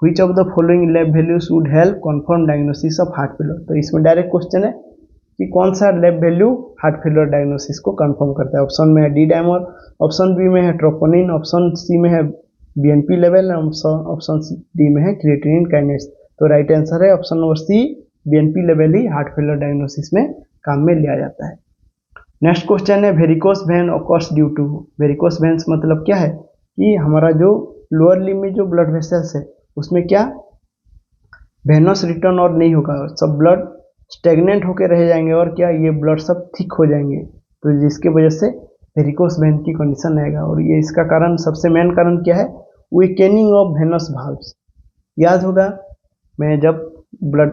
Which of the following lab values would help confirm diagnosis of heart failure? तो इसमें डायरेक्ट क्वेश्चन है कि कौन सा lab value heart failure diagnosis को कंफर्म करता है। ऑप्शन में है डी डायमर, ऑप्शन बी में है ट्रोपोनिन, ऑप्शन सी में है बीएनपी लेवल, ऑप्शन डी में है क्रिएटिनिन काइनेज। तो राइट आंसर है option number C, BNP level ही हार्ट फेलियर डायग्नोसिस में काम में लिया जाता है। नेक्स्ट क्वेश्चन है, varicose vein occurs due to. Varicose veins मतलब क्या है कि हमारा जो लोअर लिम्ब में जो ब्लड वेसल्स है उसमें क्या वेनस रिटर्न और नहीं होगा, सब ब्लड स्टेगनेंट होकर रह जाएंगे और क्या ये ब्लड सब थिक हो जाएंगे, तो जिसके वजह से वेरिकोस वेन की कंडीशन आएगा। और ये इसका कारण, सबसे मेन कारण क्या है? वीकेनिंग ऑफ वेनस वाल्व्स। याद होगा मैं जब ब्लड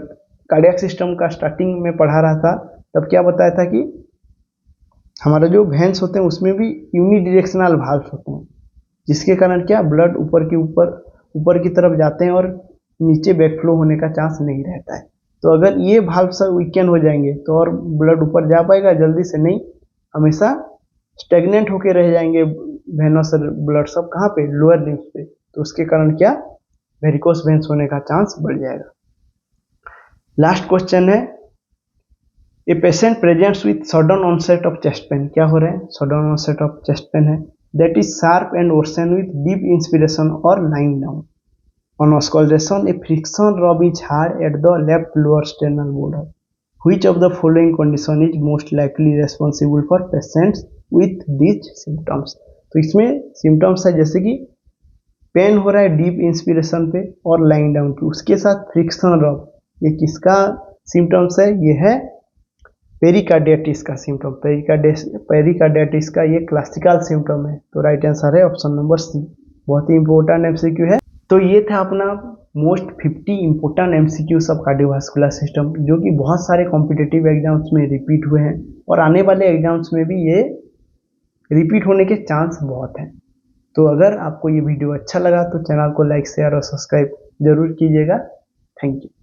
कार्डियक सिस्टम का स्टार्टिंग में पढ़ा रहा था तब क्या बताया था कि हमारा जो वेन्स होते हैं उसमें भी यूनिडायरेक्शनल वाल्व्स होते हैं, जिसके कारण क्या ब्लड ऊपर की तरफ जाते हैं और नीचे बैकफ्लो होने का चांस नहीं रहता है। तो अगर ये भाल्व सब वीकेंड हो जाएंगे तो और ब्लड ऊपर जा पाएगा जल्दी से नहीं, हमेशा स्टेगनेंट होके रह जाएंगे वेनस ब्लड सब कहाँ पे, लोअर लिम्स पे। तो उसके कारण क्या वेरिकोस वेन्स होने का चांस बढ़ जाएगा। लास्ट क्वेश्चन है, a patient presents with sudden onset of chest pain. क्या हो रहा है, sudden onset of chest pain है, that is sharp and worsen with deep inspiration और lying down. On auscultation, a friction rub is heard at the left lower sternal border. Which of the following condition is most likely responsible for patients with these symptoms? तो इसमें सिम्टम्स है जैसे कि पेन हो रहा है डीप इंस्पिरेशन पे और लाइंग डाउन पे, उसके साथ फ्रिक्शन रब। ये किसका सिम्टम्स है, ये है पेरिकार्डिटिस का सिम्टम। पेरिकार्डिटिस का ये क्लासिकल सिम्टम है। तो राइट आंसर है ऑप्शन नंबर सी। बहुत ही इंपॉर्टेंट एमसीक्यू है। तो ये था अपना मोस्ट 50 इंपॉर्टेंट एमसीक्यू सब कार्डियोवास्कुलर सिस्टम, जो कि बहुत सारे कॉम्पिटिटिव एग्जाम्स में रिपीट हुए हैं और आने वाले एग्जाम्स में भी ये रिपीट होने के चांस बहुत हैं। तो अगर आपको ये वीडियो अच्छा लगा तो चैनल को लाइक शेयर और सब्सक्राइब जरूर कीजिएगा। Thank you.